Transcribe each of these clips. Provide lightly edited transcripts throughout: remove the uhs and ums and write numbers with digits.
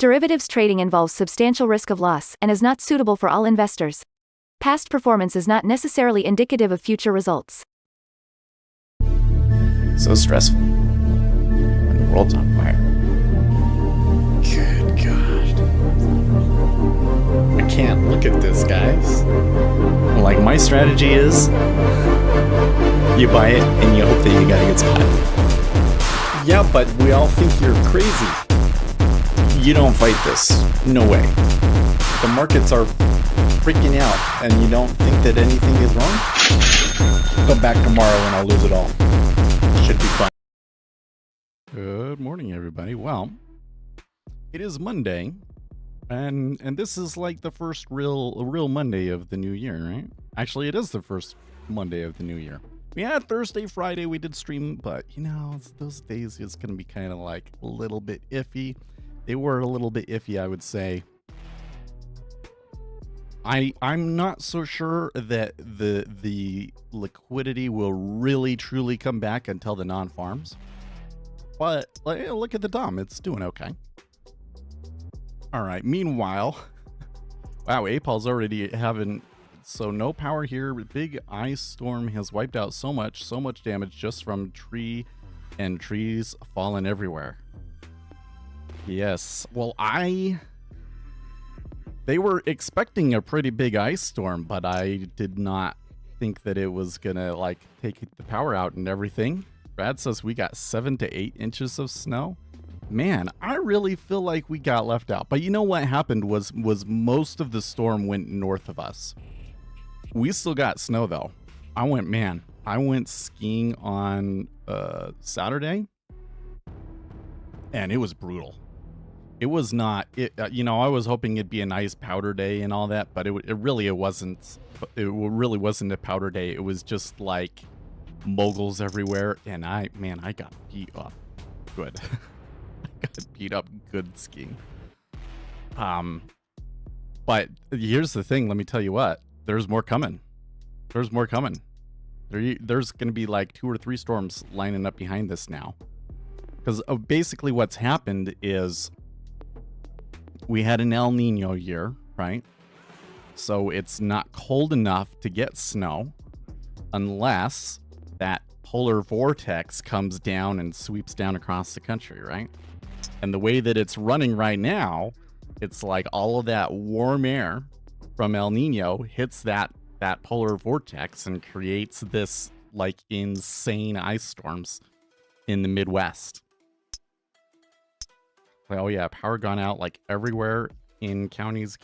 Derivatives trading involves substantial risk of loss and is not suitable for all investors. Past performance is not necessarily indicative of future results. So stressful when the world's on fire. Good God. I can't look at this, guys. Like, my strategy is you buy it and you hope that you got a good spot. Yeah, but we all think you're crazy. You don't fight this. No way. The markets are freaking out and you don't think that anything is wrong? Come back tomorrow and I'll lose it all. Should be fun. Good morning, everybody. Well, it is Monday, and this is like the first real Monday of the new year, right? Actually, it is the first Monday of the new year. We had Thursday, Friday, we did stream, but you know, those days is gonna be kind of like a little bit iffy. They were a little bit iffy, I would say. I'm not so sure that the liquidity will really truly come back until the non-farms. But look at the DOM, it's doing okay. All right, meanwhile, wow, APOL's already having, so no power here. Big ice storm has wiped out so much damage just from trees falling everywhere. Yes, well, they were expecting a pretty big ice storm, but I did not think that it was gonna like take the power out and everything. Brad says we got 7 to 8 inches of snow. Man, I really feel like we got left out. But you know what happened was most of the storm went north of us. We still got snow though. I went skiing on Saturday, and it was brutal. It was not, you know, I was hoping it'd be a nice powder day and all that, but it really wasn't. It really wasn't a powder day. It was just like moguls everywhere, and I got beat up good. I got beat up good skiing. But here's the thing. Let me tell you what. There's more coming. There's more coming. There's going to be like 2 or 3 storms lining up behind this now. Because basically what's happened is we had an El Nino year, right? So it's not cold enough to get snow unless that polar vortex comes down and sweeps down across the country, right? And the way that it's running right now, it's like all of that warm air from El Nino hits that polar vortex and creates this like insane ice storms in the Midwest. Oh yeah, power gone out like everywhere in counties,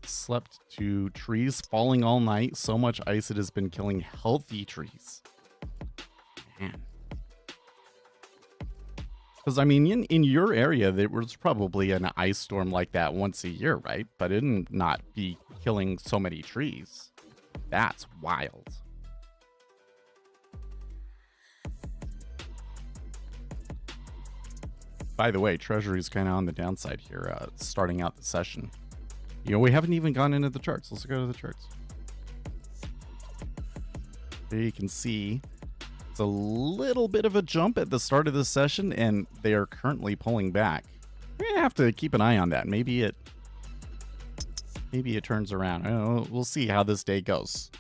slept to trees falling all night. So much ice it has been killing healthy trees. Man. Because I mean, in your area, there was probably an ice storm like that once a year, right? But it didn't not be killing so many trees. That's wild. By the way, Treasury's kind of on the downside here, starting out the session. You know, we haven't even gone into the charts. Let's go to the charts. There you can see it's a little bit of a jump at the start of the session, and they are currently pulling back. We're gonna have to keep an eye on that. Maybe it turns around. I don't know, we'll see how this day goes.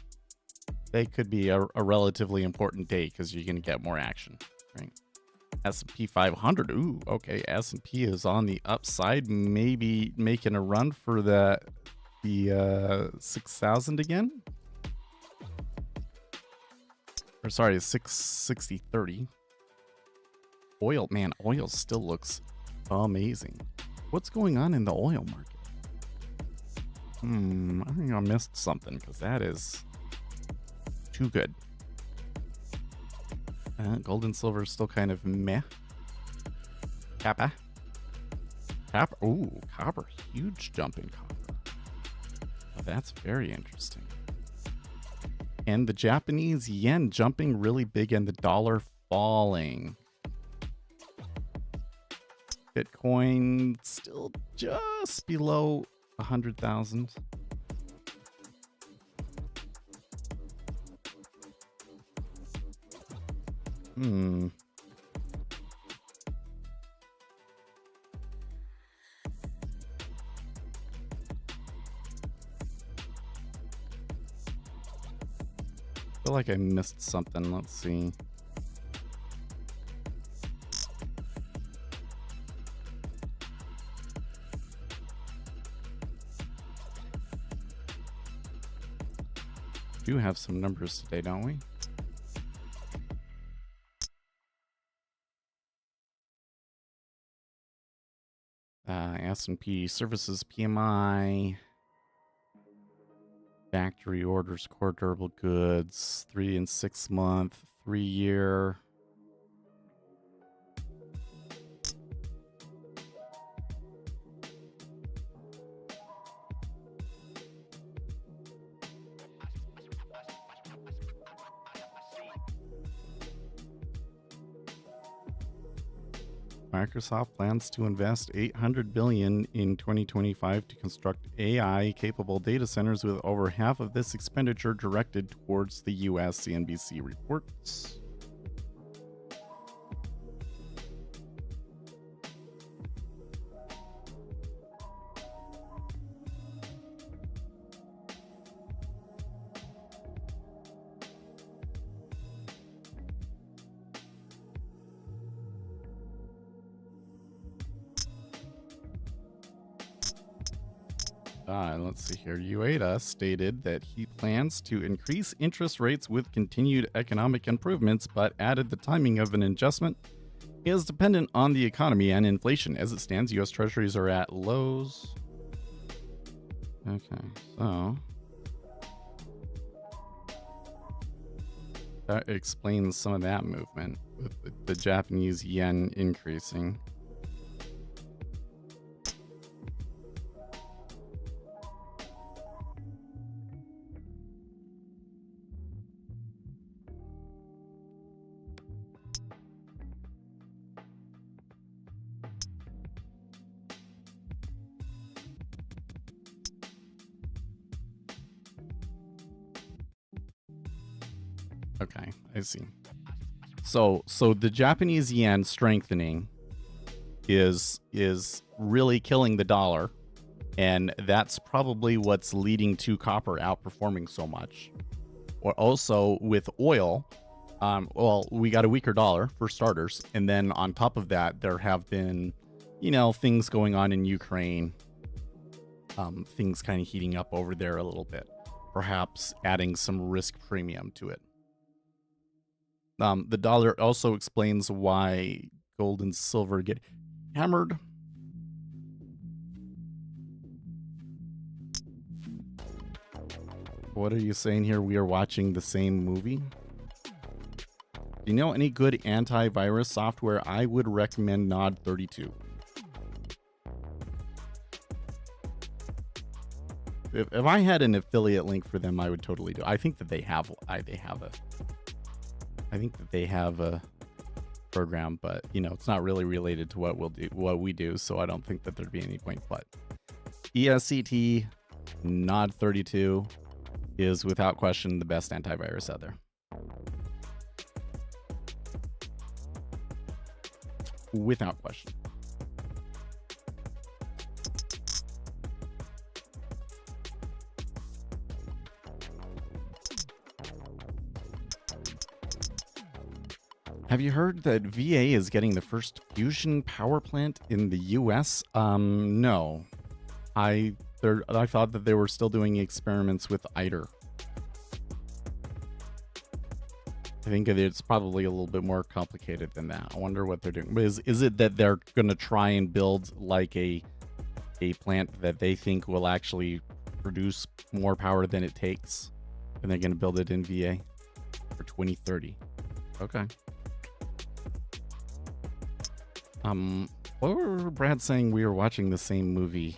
Today could be a relatively important day because you're gonna get more action, right? S&P 500. Ooh, okay. S&P is on the upside, maybe making a run for the 6,000 again. Or sorry, 660.30. Oil, man, oil still looks amazing. What's going on in the oil market? I think I missed something because that is too good. Gold and silver is still kind of meh. Copper. Ooh, copper. Huge jump in copper. Oh, that's very interesting. And the Japanese yen jumping really big and the dollar falling. Bitcoin still just below 100,000. feel like I missed something. Let's see. We do have some numbers today, don't we? S&P Services PMI, factory orders, core durable goods, 3 and 6 month, 3 year. Microsoft plans to invest $800 billion in 2025 to construct AI-capable data centers, with over half of this expenditure directed towards the U.S., CNBC reports. Let's see here. Ueda stated that he plans to increase interest rates with continued economic improvements, but added the timing of an adjustment is dependent on the economy and inflation. As it stands, U.S. Treasuries are at lows. Okay, so that explains some of that movement with the Japanese yen increasing. Okay, I see. So the Japanese yen strengthening is really killing the dollar, and that's probably what's leading to copper outperforming so much. Or also with oil, well, we got a weaker dollar for starters, and then on top of that, there have been, things going on in Ukraine, things kind of heating up over there a little bit, perhaps adding some risk premium to it. The dollar also explains why gold and silver get hammered. What are you saying here? We are watching the same movie? Do you know any good antivirus software? I would recommend Nod 32. If I had an affiliate link for them, I would totally do it. I think that they have a program, but it's not really related to what we do, so I don't think that there'd be any point. But ESCT Nod 32 is without question the best antivirus out there. Without question. Have you heard that VA is getting the first fusion power plant in the U.S.? No. I thought that they were still doing experiments with ITER. I think it's probably a little bit more complicated than that. I wonder what they're doing. Is it that they're going to try and build like a plant that they think will actually produce more power than it takes, and they're going to build it in VA for 2030? Okay. What were Brad saying? We were watching the same movie.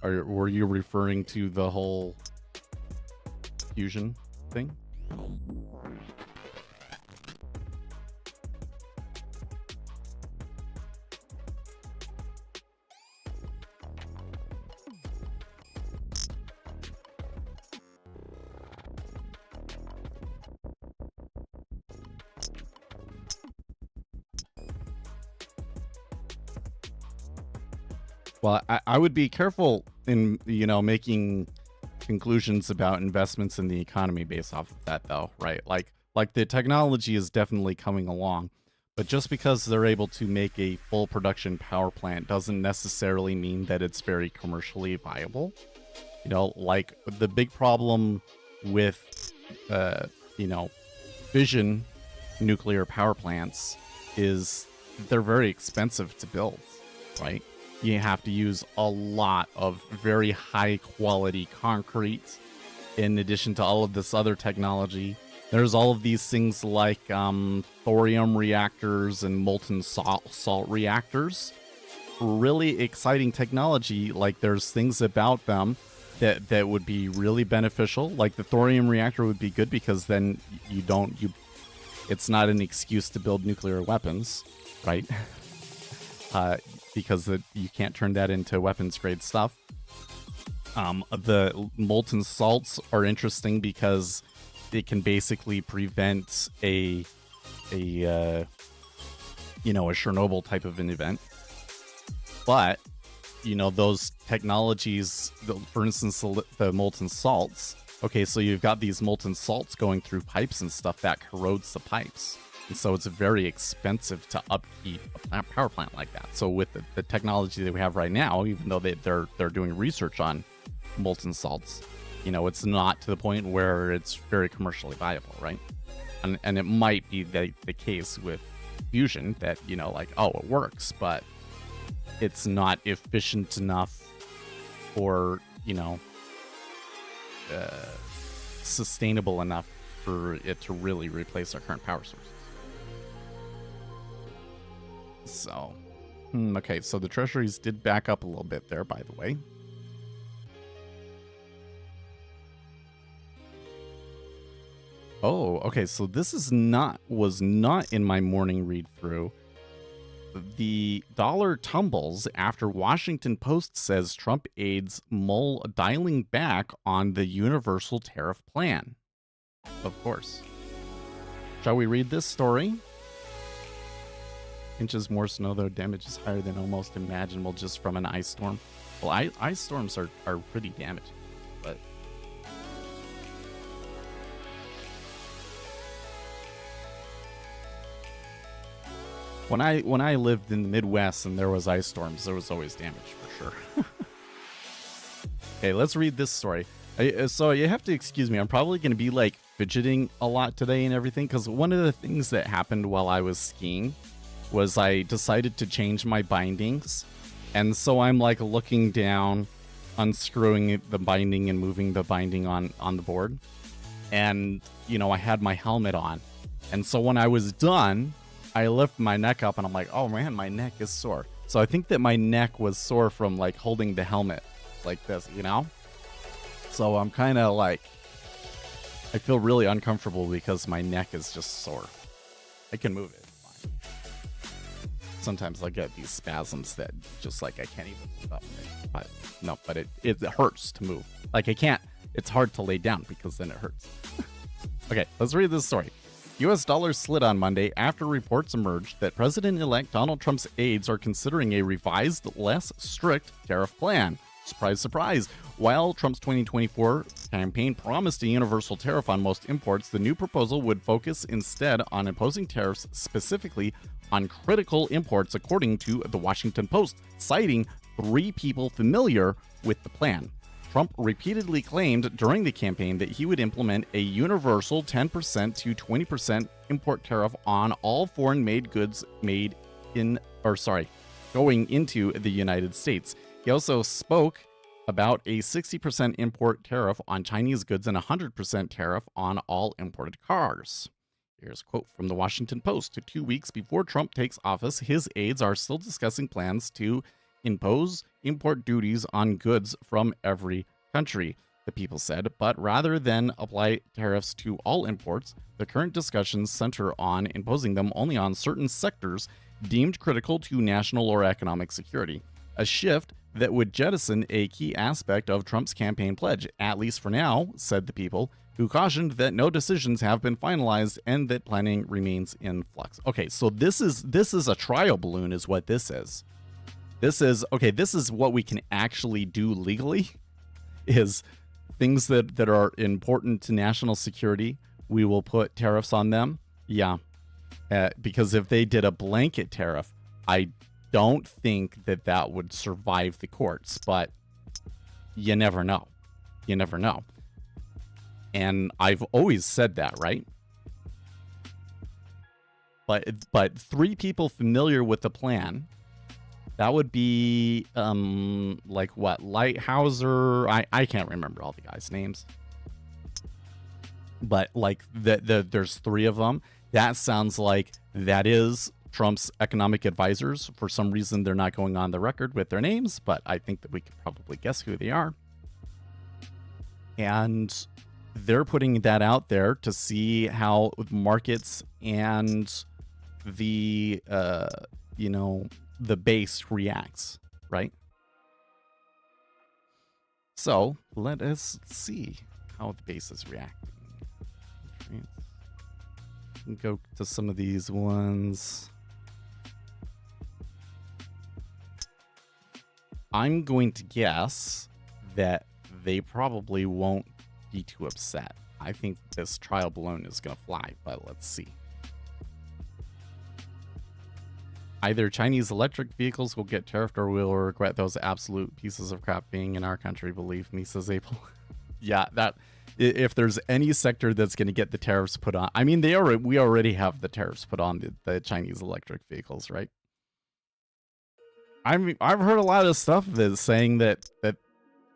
Were you referring to the whole fusion thing? Well, I would be careful in, making conclusions about investments in the economy based off of that, though, right? Like the technology is definitely coming along, but just because they're able to make a full production power plant doesn't necessarily mean that it's very commercially viable. You know, like the big problem with, fission nuclear power plants is they're very expensive to build, right? You have to use a lot of very high quality concrete in addition to all of this other technology. There's all of these things like thorium reactors and molten salt reactors. Really exciting technology. Like there's things about them that would be really beneficial. Like the thorium reactor would be good because then it's not an excuse to build nuclear weapons, right? Because you can't turn that into weapons grade stuff. The molten salts are interesting because it can basically prevent a Chernobyl type of an event. But those technologies, for instance, the molten salts. Okay, so you've got these molten salts going through pipes and stuff that corrodes the pipes. And so it's very expensive to upkeep a power plant like that. So with the technology that we have right now, even though they're doing research on molten salts, it's not to the point where it's very commercially viable, right? And it might be the case with fusion that, it works, but it's not efficient enough or, sustainable enough for it to really replace our current power sources. So, okay, so the treasuries did back up a little bit there, by the way. Oh, okay, so this was not in my morning read through. The dollar tumbles after Washington Post says Trump aides mull dialing back on the universal tariff plan. Of course. Shall we read this story? Inches more snow, though damage is higher than almost imaginable just from an ice storm. Well, ice storms are pretty damaging, but... When I lived in the Midwest and there was ice storms, there was always damage for sure. Okay, let's read this story. So you have to excuse me. I'm probably going to be like fidgeting a lot today and everything because one of the things that happened while I was skiing was I decided to change my bindings. And so I'm like looking down, unscrewing the binding and moving the binding on the board. And, I had my helmet on. And so when I was done, I lift my neck up and I'm like, oh man, my neck is sore. So I think that my neck was sore from like holding the helmet like this, So I'm kind of like, I feel really uncomfortable because my neck is just sore. I can move it, fine. Sometimes I get these spasms that just like I can't even move up. But no, but it hurts to move. Like I can't, it's hard to lay down because then it hurts. Okay, let's read this story. U.S. dollar slid on Monday after reports emerged that President-elect Donald Trump's aides are considering a revised, less strict tariff plan. Surprise, surprise. While Trump's 2024 campaign promised a universal tariff on most imports, the new proposal would focus instead on imposing tariffs specifically on critical imports, according to the Washington Post, citing 3 people familiar with the plan. Trump repeatedly claimed during the campaign that he would implement a universal 10% to 20% import tariff on all foreign-made goods going into the United States. He also spoke about a 60% import tariff on Chinese goods and a 100% tariff on all imported cars. Here's a quote from the Washington Post. 2 weeks before Trump takes office, his aides are still discussing plans to impose import duties on goods from every country, the people said, but rather than apply tariffs to all imports, the current discussions center on imposing them only on certain sectors deemed critical to national or economic security, a shift that would jettison a key aspect of Trump's campaign pledge, at least for now, said the people, who cautioned that no decisions have been finalized and that planning remains in flux. Okay, so this is a trial balloon is what this is. This is what we can actually do legally, is things that are important to national security, we will put tariffs on them. Yeah. Because if they did a blanket tariff, I don't think that would survive the courts, but you never know. You never know. And I've always said that, right? But 3 people familiar with the plan, that would be like what, Lighthouser? I can't remember all the guys' names. But like there's 3 of them. That sounds like that is Trump's economic advisors. For some reason, they're not going on the record with their names, but I think that we could probably guess who they are. And they're putting that out there to see how markets and the, the base reacts, right? So let us see how the base is reacting. Go to some of these ones. I'm going to guess that they probably won't be too upset. I think this trial balloon is going to fly, but let's see. Either Chinese electric vehicles will get tariffed or we'll regret those absolute pieces of crap being in our country, believe me, says April. Yeah, that... If there's any sector that's going to get the tariffs put on, I mean, we already have the tariffs put on the Chinese electric vehicles, right? I mean, I've heard a lot of stuff that's saying that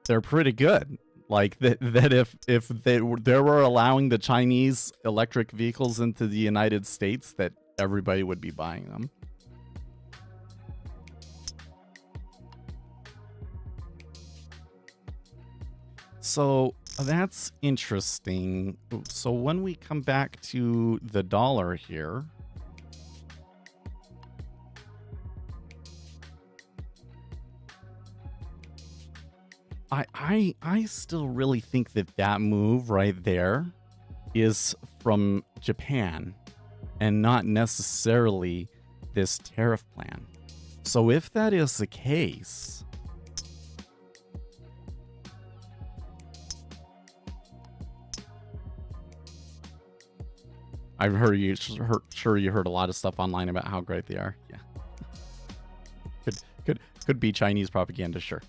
they're pretty good. Like that if they were allowing the Chinese electric vehicles into the United States, that everybody would be buying them. So that's interesting. So when we come back to the dollar here, I still really think that move right there is from Japan and not necessarily this tariff plan. So if that is the case, I've heard sure you heard a lot of stuff online about how great they are. Yeah. Could be Chinese propaganda, sure.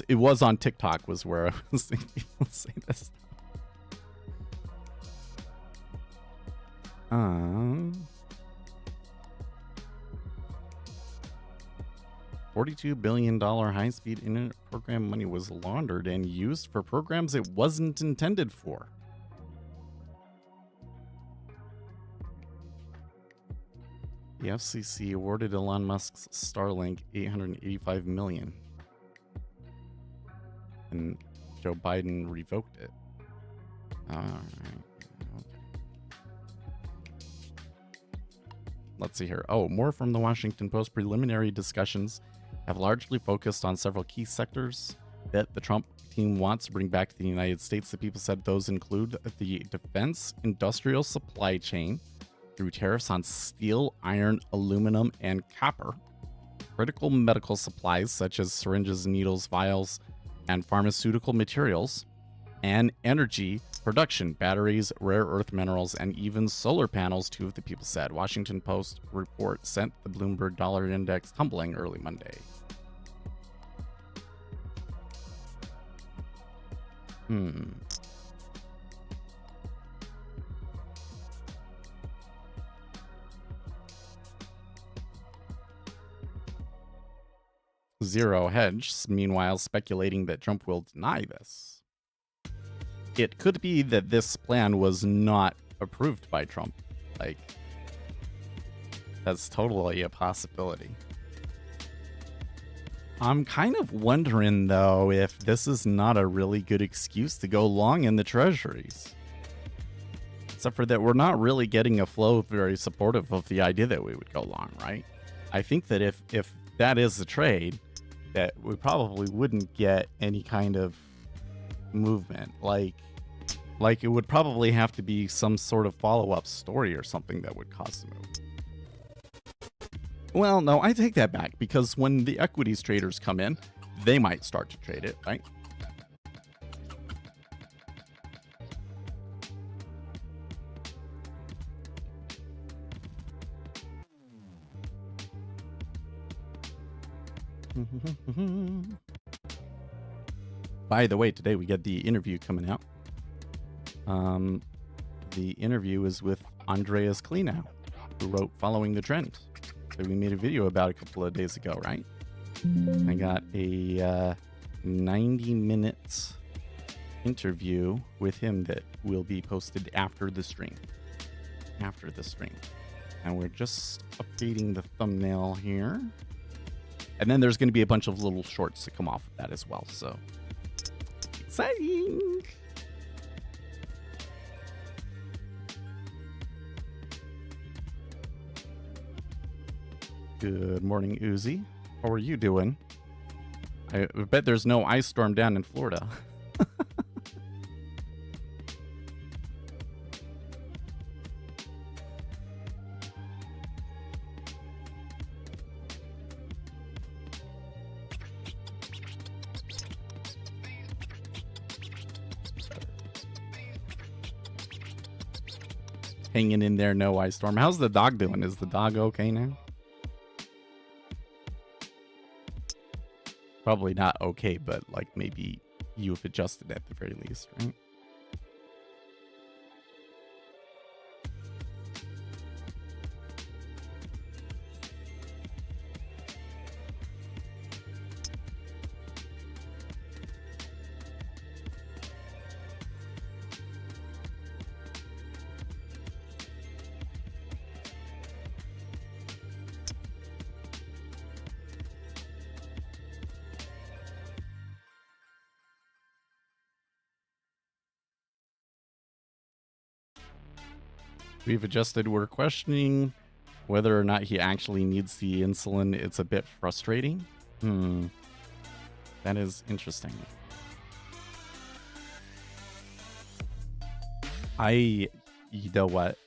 It was on TikTok was where I was seeing people say this stuff. $42 billion high-speed internet program money was laundered and used for programs it wasn't intended for. The FCC awarded Elon Musk's Starlink $885 million. And Joe Biden revoked it. All right. Okay. Let's see here. Oh, more from the Washington Post. Preliminary discussions have largely focused on several key sectors that the Trump team wants to bring back to the United States. The people said those include the defense industrial supply chain through tariffs on steel, iron, aluminum, and copper, critical medical supplies such as syringes, needles, vials, and pharmaceutical materials, and energy production, batteries, rare earth minerals, and even solar panels, 2 of the people said. Washington Post report sent the Bloomberg Dollar Index tumbling early Monday. Zero Hedge, meanwhile, speculating that Trump will deny this. It could be that this plan was not approved by Trump. Like, that's totally a possibility. I'm kind of wondering, though, if this is not a really good excuse to go long in the treasuries. Except for that we're not really getting a flow very supportive of the idea that we would go long, right? I think that if that is the trade, that we probably wouldn't get any kind of movement. Like it would probably have to be some sort of follow-up story or something that would cause the move. Well, no, I take that back, because when the equities traders come in, they might start to trade it, right? By the way, today we get the interview coming out. The interview is with Andreas Klenow, who wrote Following the Trend, that we made a video about a couple of days ago, right? I got a 90-minute interview with him that will be posted after the stream. And we're just updating the thumbnail here. And then there's going to be a bunch of little shorts to come off of that as well. So exciting. Good morning, Uzi. How are you doing? I bet there's no ice storm down in Florida. Hanging in there, no ice storm. How's the dog doing? Is the dog okay now? Probably not okay, but like maybe you've adjusted at the very least, right? We've adjusted. We're questioning whether or not he actually needs the insulin. It's a bit frustrating. That is interesting. You know what?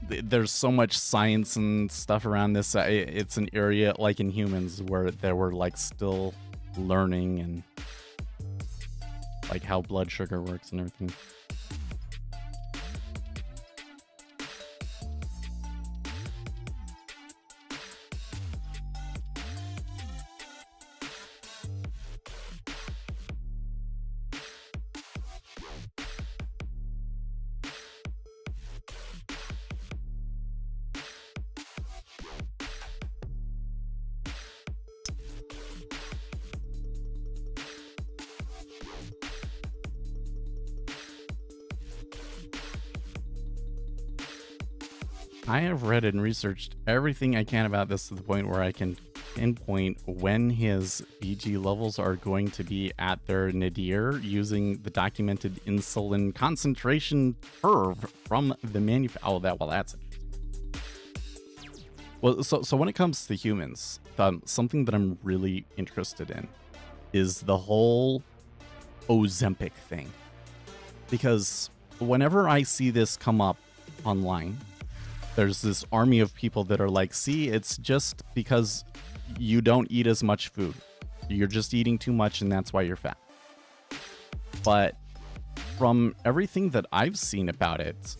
There's so much science and stuff around this. It's an area like in humans where they were like still learning and like how blood sugar works and everything. I have read and researched everything I can about this to the point where I can pinpoint when his BG levels are going to be at their nadir using the documented insulin concentration curve from the manufacturer. That's interesting. Well, so when it comes to humans, something that I'm really interested in is the whole Ozempic thing. Because whenever I see this come up online, there's this army of people that are like, see, it's just because you don't eat as much food. You're just eating too much and that's why you're fat. But from everything that I've seen about it,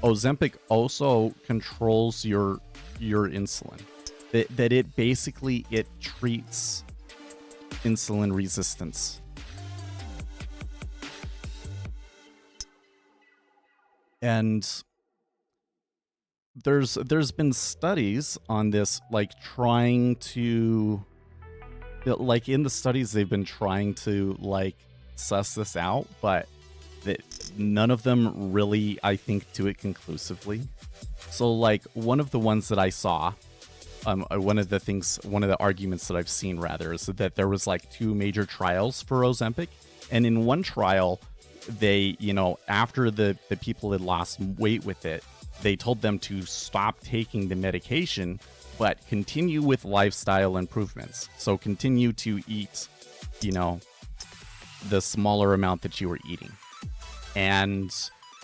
Ozempic also controls your insulin. That it basically, it treats insulin resistance. And there's been studies on this, like trying to, like in the studies they've been trying to like suss this out, but none of them really, I think, do it conclusively. So like one of the ones that I saw, one of the arguments that I've seen rather is that there was like 2 major trials for Ozempic, and in one trial they, after the people had lost weight with it, they told them to stop taking the medication, but continue with lifestyle improvements. So continue to eat, the smaller amount that you were eating. And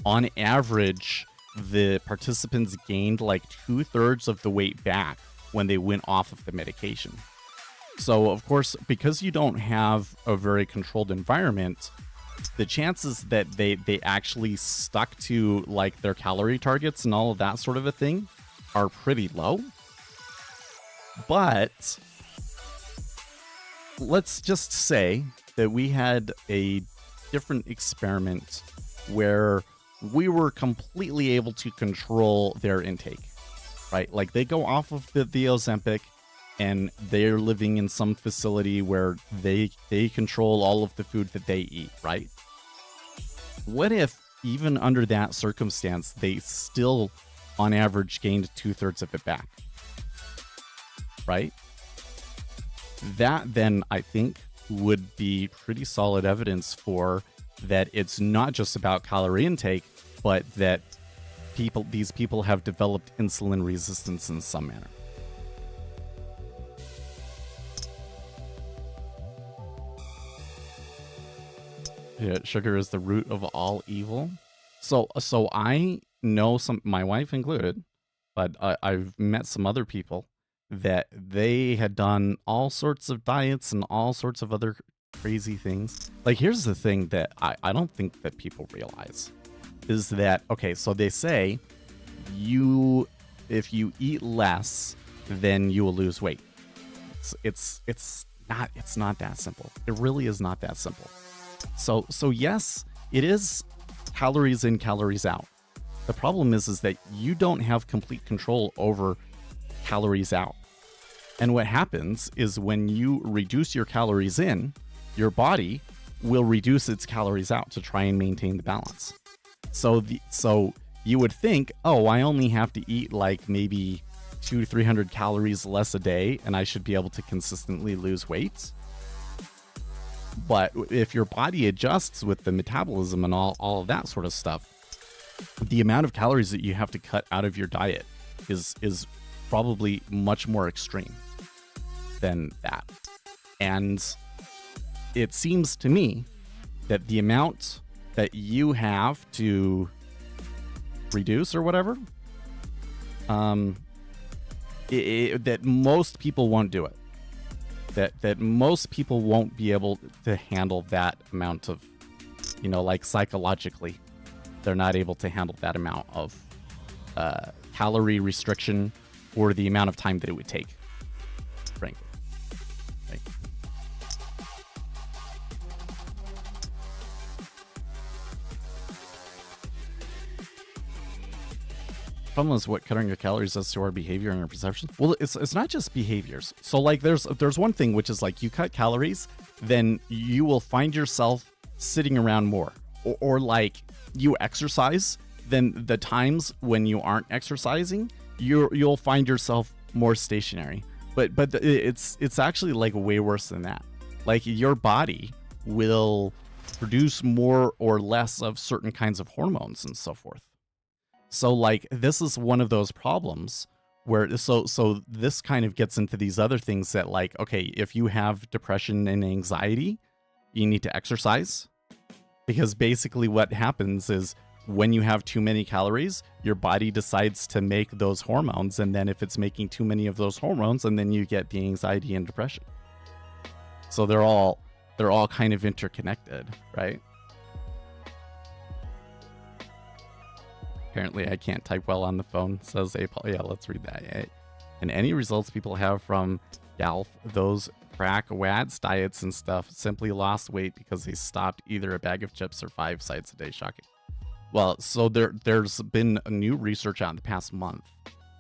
on average, the participants gained like 2/3 of the weight back when they went off of the medication. So, of course, because you don't have a very controlled environment, the chances that they actually stuck to like their calorie targets and all of that sort of a thing are pretty low. But let's just say that we had a different experiment where we were completely able to control their intake, right? Like they go off of the Ozempic and they're living in some facility where they control all of the food that they eat, right? What if even under that circumstance, they still on average gained 2/3 of it back, right? That then I think would be pretty solid evidence for that it's not just about calorie intake, but that these people have developed insulin resistance in some manner. Yeah, sugar is the root of all evil. So I know my wife included, but I've met some other people that they had done all sorts of diets and all sorts of other crazy things. Like, here's the thing that I don't think that people realize is that, okay, so they say if you eat less, then you will lose weight. It's not that simple. It really is not that simple. So yes, it is calories in, calories out. The problem is that you don't have complete control over calories out. And what happens is when you reduce your calories in, your body will reduce its calories out to try and maintain the balance. So you would think, oh, I only have to eat like maybe 200 to 300 calories less a day and I should be able to consistently lose weight. But if your body adjusts with the metabolism and all of that sort of stuff, the amount of calories that you have to cut out of your diet is probably much more extreme than that. And it seems to me that the amount that you have to reduce or whatever, that most people won't do it. That most people won't be able to handle that amount of, like psychologically, they're not able to handle that amount of calorie restriction or the amount of time that it would take, frankly. Right. Problem is what cutting your calories does to our behavior and our perception. Well, it's not just behaviors. So like there's one thing which is like you cut calories, then you will find yourself sitting around more, or like you exercise, then the times when you aren't exercising, you'll find yourself more stationary. But it's actually like way worse than that. Like your body will produce more or less of certain kinds of hormones and so forth. So like this is one of those problems where so this kind of gets into these other things that like, okay, if you have depression and anxiety, you need to exercise, because basically what happens is when you have too many calories, your body decides to make those hormones, and then if it's making too many of those hormones, and then you get the anxiety and depression. So they're all kind of interconnected, right? Apparently I can't type well on the phone, says Apol. Yeah, let's read that. And any results people have from GALF, those crack WADS diets and stuff, simply lost weight because they stopped either a bag of chips or 5 sides a day. Shocking. Well, so there's been a new research out in the past month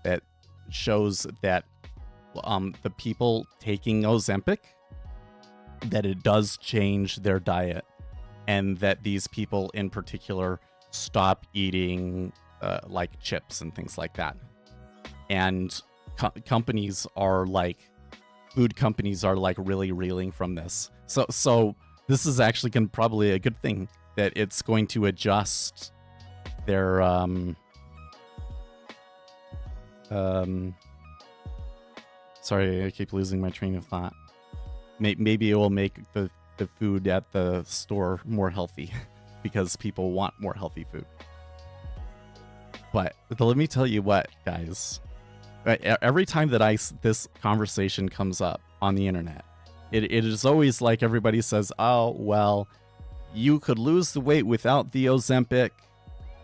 that shows that the people taking Ozempic, that it does change their diet, and that these people in particular stop eating like chips and things like that. And companies are like, food companies are like really reeling from this. So this is actually probably a good thing, that it's going to adjust their sorry, I keep losing my train of thought. Maybe it will make the food at the store more healthy because people want more healthy food. But let me tell you what, guys. Every time that this conversation comes up on the internet, It is always like everybody says, oh, well, you could lose the weight without the Ozempic.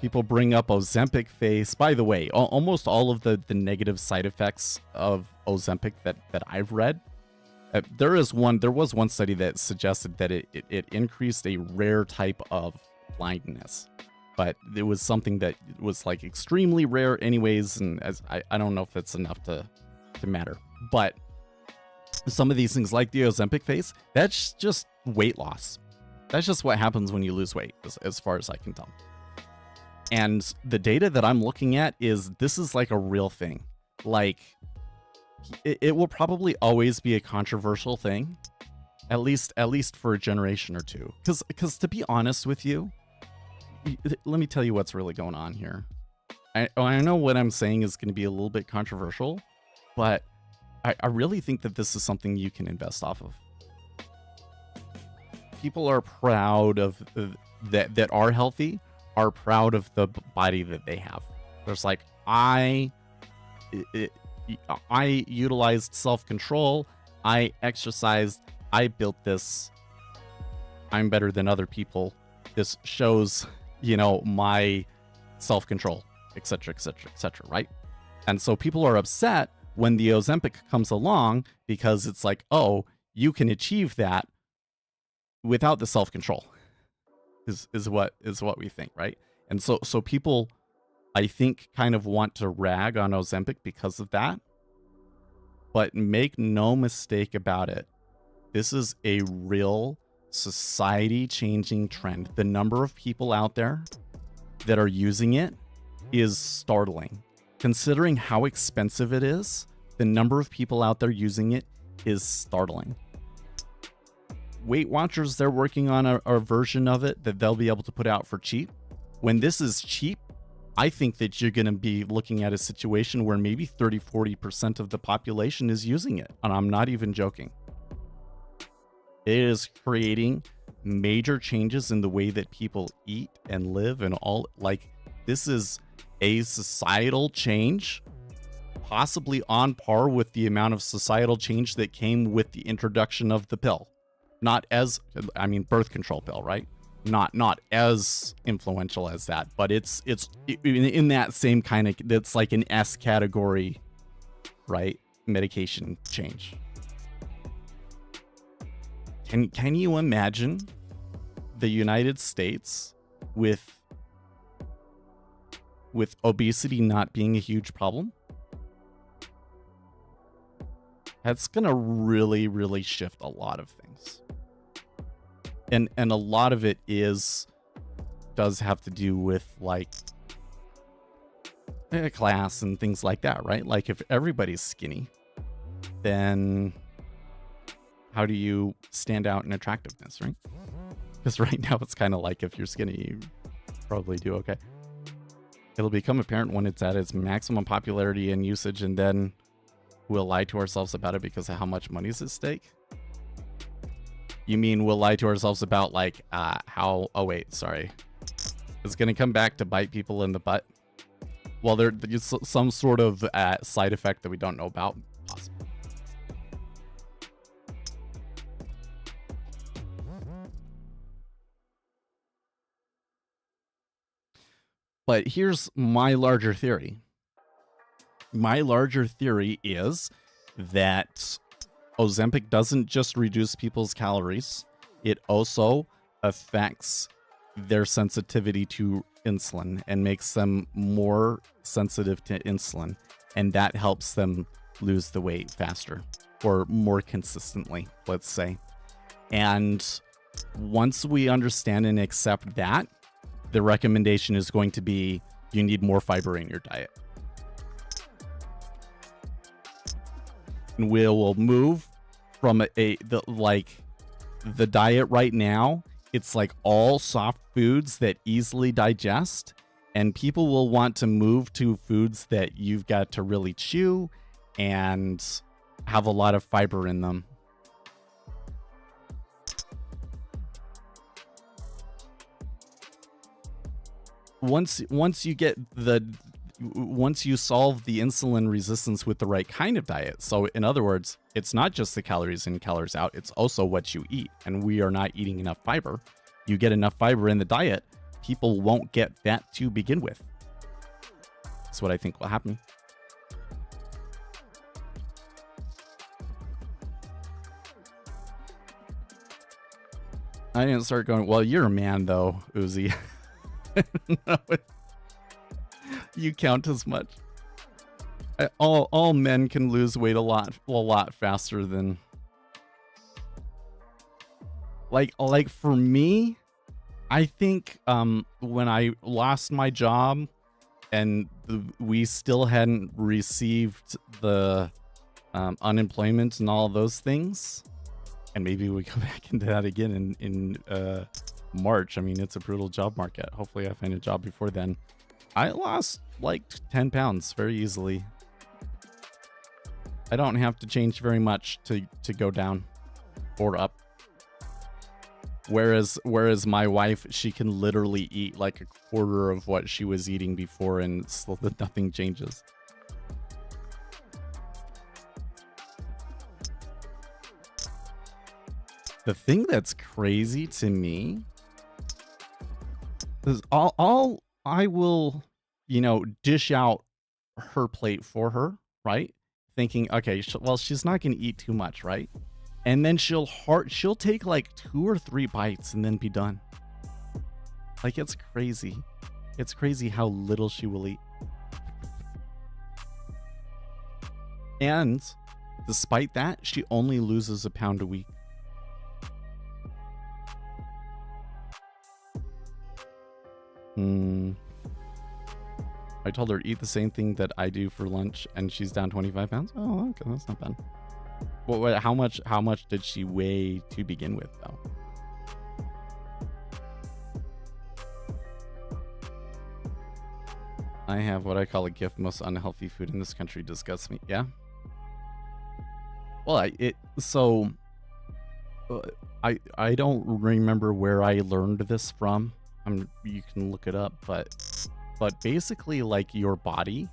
People bring up Ozempic face. By the way, almost all of the negative side effects of Ozempic that I've read, there was one study that suggested that it increased a rare type of blindness, but it was something that was like extremely rare anyways, and as I don't know if it's enough to matter. But some of these things like the Ozempic face, that's just weight loss. That's just what happens when you lose weight, as far as I can tell. And the data that I'm looking at is this is like a real thing. Like, it will probably always be a controversial thing, at least for a generation or two. Because to be honest with you, let me tell you what's really going on here. I know what I'm saying is going to be a little bit controversial, but I really think that this is something you can invest off of. People are proud of that are healthy, are proud of the body that they have. There's like, I utilized self-control, I exercised, I built this, I'm better than other people, this shows, my self-control, etc., etc., etc., right? And so people are upset when the Ozempic comes along because it's like, oh, you can achieve that without the self-control, is what we think, right? And so people, I think, kind of want to rag on Ozempic because of that. But make no mistake about it, this is a real society-changing trend. The number of people out there that are using it is startling. Considering how expensive it is, the number of people out there using it is startling. Weight Watchers, they're working on a version of it that they'll be able to put out for cheap. When this is cheap, I think that you're going to be looking at a situation where maybe 30-40% of the population is using it. And I'm not even joking. It is creating major changes in the way that people eat and live and all. Like, this is a societal change, possibly on par with the amount of societal change that came with the introduction of the pill. Birth control pill, right? Not as influential as that, but it's in that same kind of, that's like an S category, right? Medication change. Can you imagine the United States with obesity not being a huge problem? That's gonna really, really shift a lot of things. And a lot of it does have to do with like class and things like that, right? Like, if everybody's skinny, then how do you stand out in attractiveness, right? Because right now it's kind of like, if you're skinny, you probably do okay. It'll become apparent when it's at its maximum popularity and usage, and then we'll lie to ourselves about it because of how much money's at stake. You mean we'll lie to ourselves about like how? Oh wait, sorry. It's gonna come back to bite people in the butt. Well, there's some sort of side effect that we don't know about. Possible. But here's my larger theory. My larger theory is that Ozempic doesn't just reduce people's calories, it also affects their sensitivity to insulin and makes them more sensitive to insulin. And that helps them lose the weight faster or more consistently, let's say. And once we understand and accept that, the recommendation is going to be you need more fiber in your diet. And we will move from the diet right now. It's like all soft foods that easily digest, and people will want to move to foods that you've got to really chew and have a lot of fiber in them. Once you get once you solve the insulin resistance with the right kind of diet. So in other words, it's not just the calories in, calories out, it's also what you eat. And we are not eating enough fiber. You get enough fiber in the diet, people won't get fat to begin with. That's what I think will happen. I didn't start going, well, you're a man though, Uzi. No, you count as much. All men can lose weight a lot faster than like for me. I think when I lost my job and we still hadn't received the unemployment and all those things, and maybe we go back into that again in March. I mean, it's a brutal job market. Hopefully I find a job before then. I lost like 10 pounds very easily. I don't have to change very much to go down or up. Whereas my wife, she can literally eat like a quarter of what she was eating before and still nothing changes. The thing that's crazy to me is all I will, dish out her plate for her, right? Thinking, okay, well, she's not going to eat too much, right? And then she'll take like 2 or 3 bites and then be done. Like, it's crazy. It's crazy how little she will eat. And despite that, she only loses a pound a week. I told her eat the same thing that I do for lunch, and she's down 25 pounds. Oh, okay, that's not bad. Well, wait, how much did she weigh to begin with, though? I have what I call a gift. Most unhealthy food in this country disgusts me. Yeah. Well, I don't remember where I learned this from. You can look it up, but basically, like, your body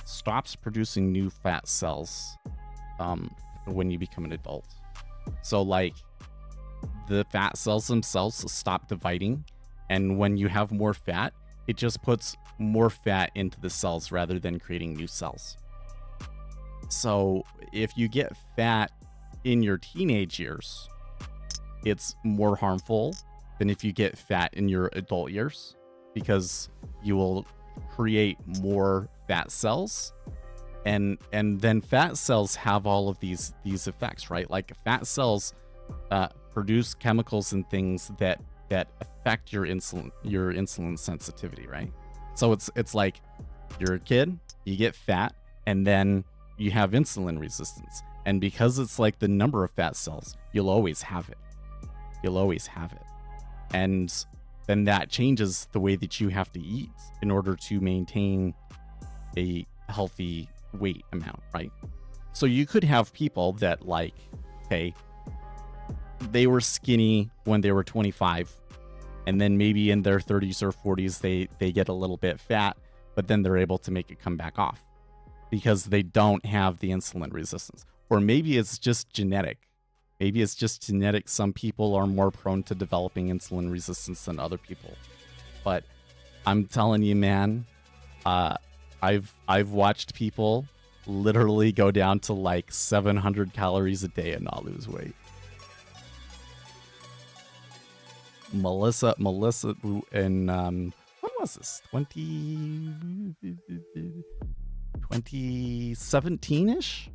stops producing new fat cells when you become an adult. So like, the fat cells themselves stop dividing, and when you have more fat, it just puts more fat into the cells rather than creating new cells. So if you get fat in your teenage years, it's more harmful than if you get fat in your adult years, because you will create more fat cells, and then fat cells have all of these effects, right? Like, fat cells produce chemicals and things that affect your insulin sensitivity, right? So it's like, you're a kid, you get fat, and then you have insulin resistance, and because it's like the number of fat cells, you'll always have it. And then that changes the way that you have to eat in order to maintain a healthy weight amount, right? So you could have people that, like, okay, they were skinny when they were 25, and then maybe in their 30s or 40s they get a little bit fat, but then they're able to make it come back off because they don't have the insulin resistance. Or maybe it's just genetic. Some people are more prone to developing insulin resistance than other people. But I'm telling you, man, I've watched people literally go down to like 700 calories a day and not lose weight. Melissa, and when was this? 2017-ish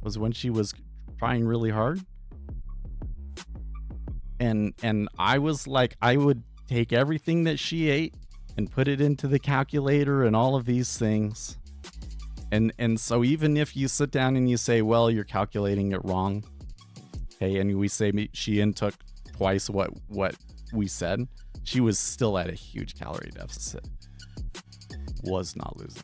was when she was trying really hard, and I was like, I would take everything that she ate and put it into the calculator and all of these things, and so even if you sit down and you say, well, you're calculating it wrong, okay, and we say she intook twice what we said, she was still at a huge calorie deficit, was not losing.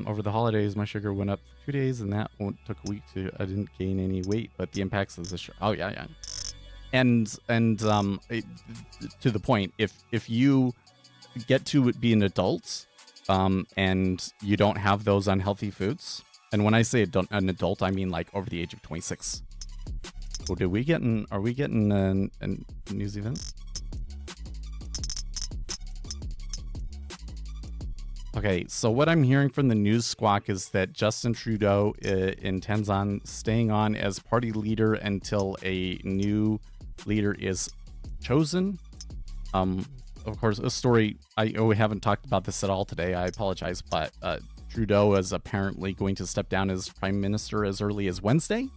Over the holidays, my sugar went up 2 days, and that took a week I didn't gain any weight, but the impacts of the sugar. Oh, yeah. To the point, if you get to be an adult, and you don't have those unhealthy foods, and when I say an adult, I mean like over the age of 26. Oh, are we getting a news event? Okay, so what I'm hearing from the news squawk is that Justin Trudeau intends on staying on as party leader until a new leader is chosen. Of course, a story, we haven't talked about this at all today, I apologize, but Trudeau is apparently going to step down as prime minister as early as Wednesday.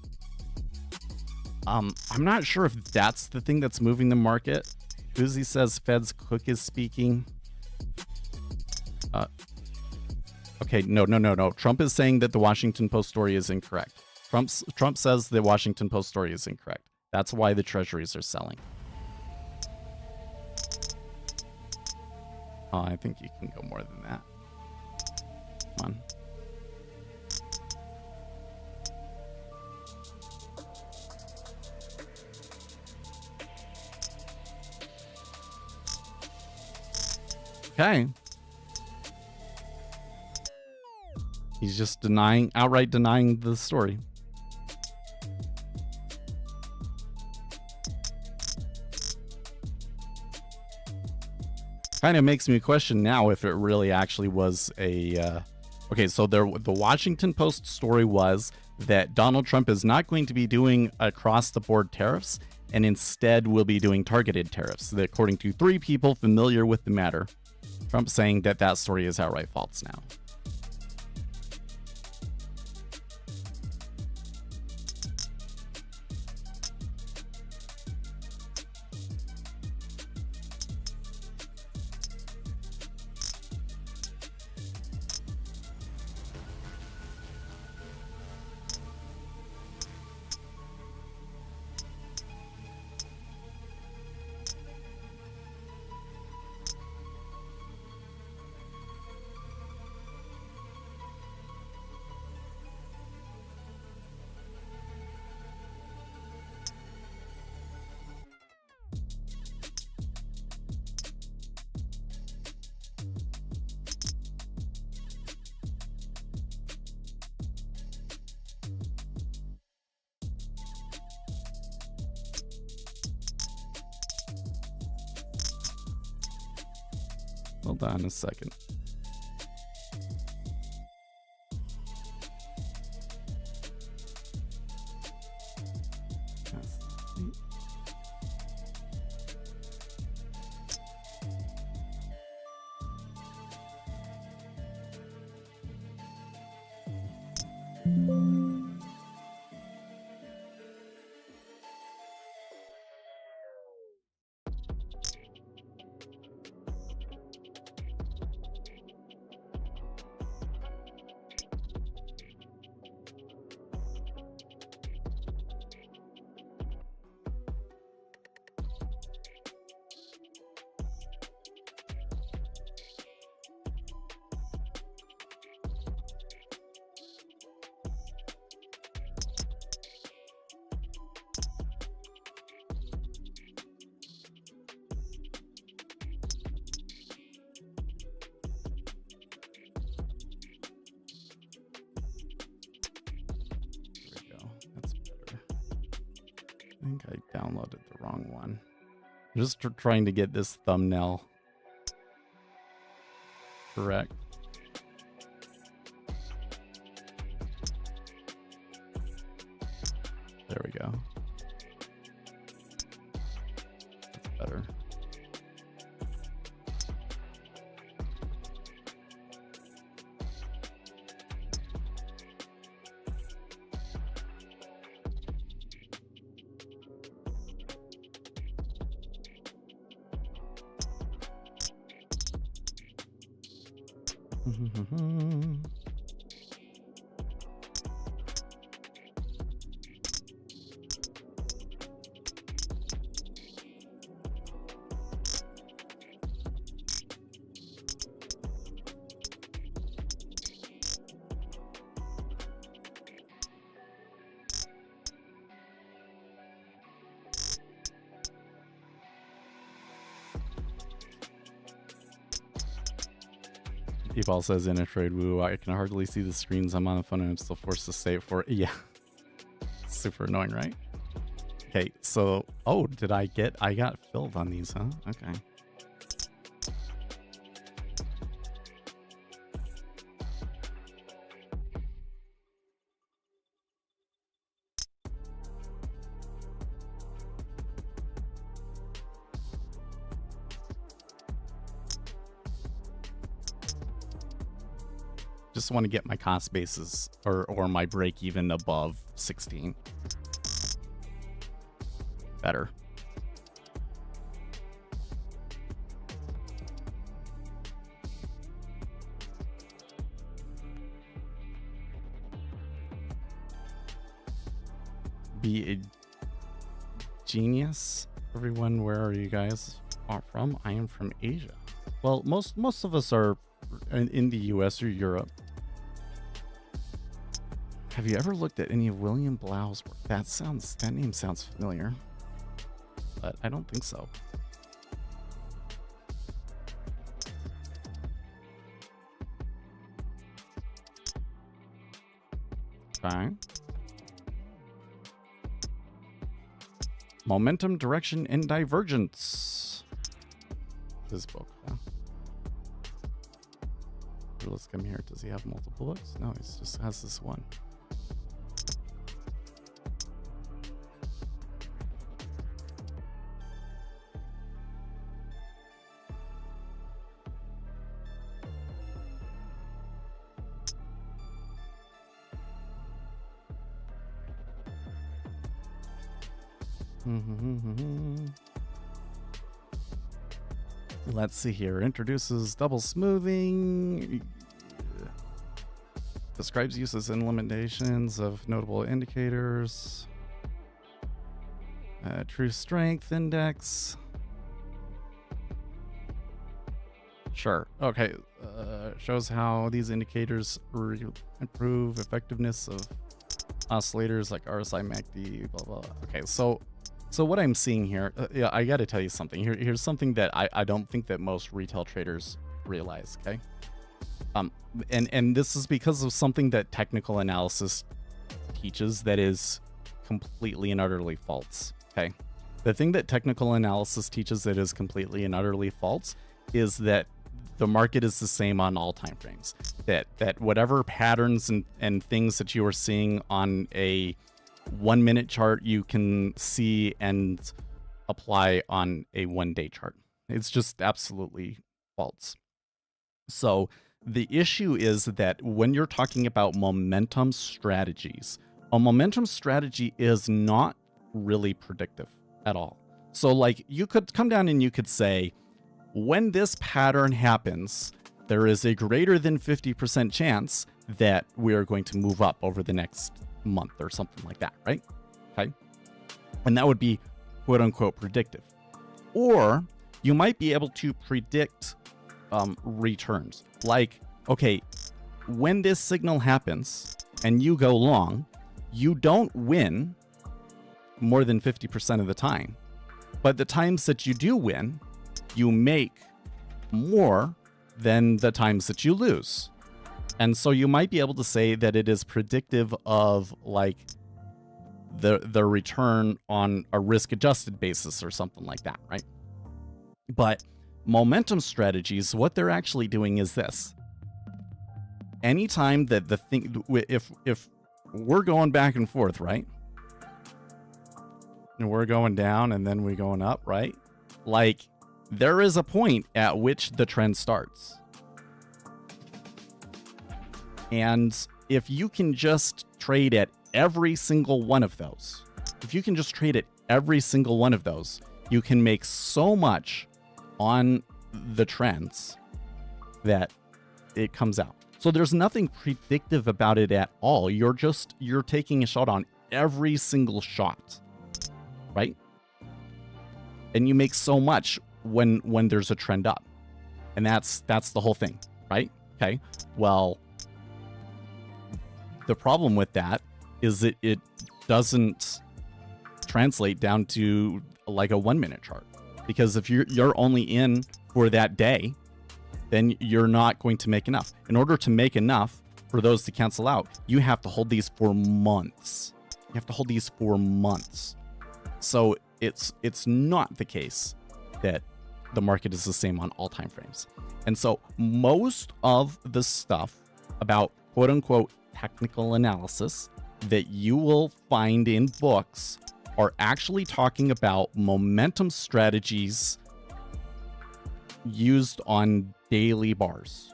I'm not sure if that's the thing that's moving the market. Uzi says Fed's Cook is speaking. Okay, no. Trump is saying that the Washington Post story is incorrect. Trump says the Washington Post story is incorrect. That's why the treasuries are selling. Oh, I think you can go more than that. Come on. Okay. He's just outright denying the story. Kind of makes me question now if it really actually was a... Okay, so the Washington Post story was that Donald Trump is not going to be doing across-the-board tariffs, and instead will be doing targeted tariffs, according to 3 people familiar with the matter. Trump saying that story is outright false now. Hold on a second. I think I downloaded the wrong one. I'm just trying to get this thumbnail correct. There we go. That's better. Ebal says in a trade, woo, I can hardly see the screens. I'm on the phone and I'm still forced to stay for it. Yeah. Super annoying, right? Okay, so, oh, I got filled on these, huh? Okay. Just want to get my cost basis or my break even above 16. Better. Be a genius. Everyone, where are you guys from? I am from Asia. Well, most of us are in the US or Europe. Have you ever looked at any of William Blau's work? That name sounds familiar, but I don't think so. Okay. Momentum, direction, and divergence. This book, huh? Let's come here. Does he have multiple books? No, he just has this one. Let's see here. Introduces double smoothing. Describes uses and limitations of notable indicators. True strength index. Sure. Okay. Shows how these indicators improve effectiveness of oscillators like RSI, MACD, blah, blah. Okay, so what I'm seeing here, yeah, I got to tell you something. Here's something that I don't think that most retail traders realize, okay? And this is because of something that technical analysis teaches that is completely and utterly false, okay? The thing that technical analysis teaches that is completely and utterly false is that the market is the same on all time frames. That whatever patterns and things that you are seeing on a 1 minute chart, you can see and apply on a 1 day chart. It's just absolutely false. So the issue is that when you're talking about momentum strategies, a momentum strategy is not really predictive at all. So like you could come down and you could say, when this pattern happens, there is a greater than 50% chance that we are going to move up over the next month or something like that, right? Okay. And that would be quote unquote predictive. Or you might be able to predict returns. Like, okay, when this signal happens and you go long, you don't win more than 50% of the time. But the times that you do win, you make more than the times that you lose. And so you might be able to say that it is predictive of like the return on a risk-adjusted basis or something like that, right? But momentum strategies, what they're actually doing is this. Anytime that the thing, if we're going back and forth, right? And we're going down and then we're going up, right? Like, there is a point at which the trend starts. And if you can just trade at every single one of those, you can make so much on the trends that it comes out. So there's nothing predictive about it at all. You're taking a shot on every single shot, right? And you make so much when there's a trend up. And that's the whole thing, right? Okay. Well, the problem with that is that it doesn't translate down to like a 1 minute chart. Because if you're only in for that day, then you're not going to make enough. In order to make enough for those to cancel out, you have to hold these for months. You have to hold these for months. So it's not the case that the market is the same on all time frames. And so most of the stuff about quote unquote technical analysis that you will find in books are actually talking about momentum strategies used on daily bars.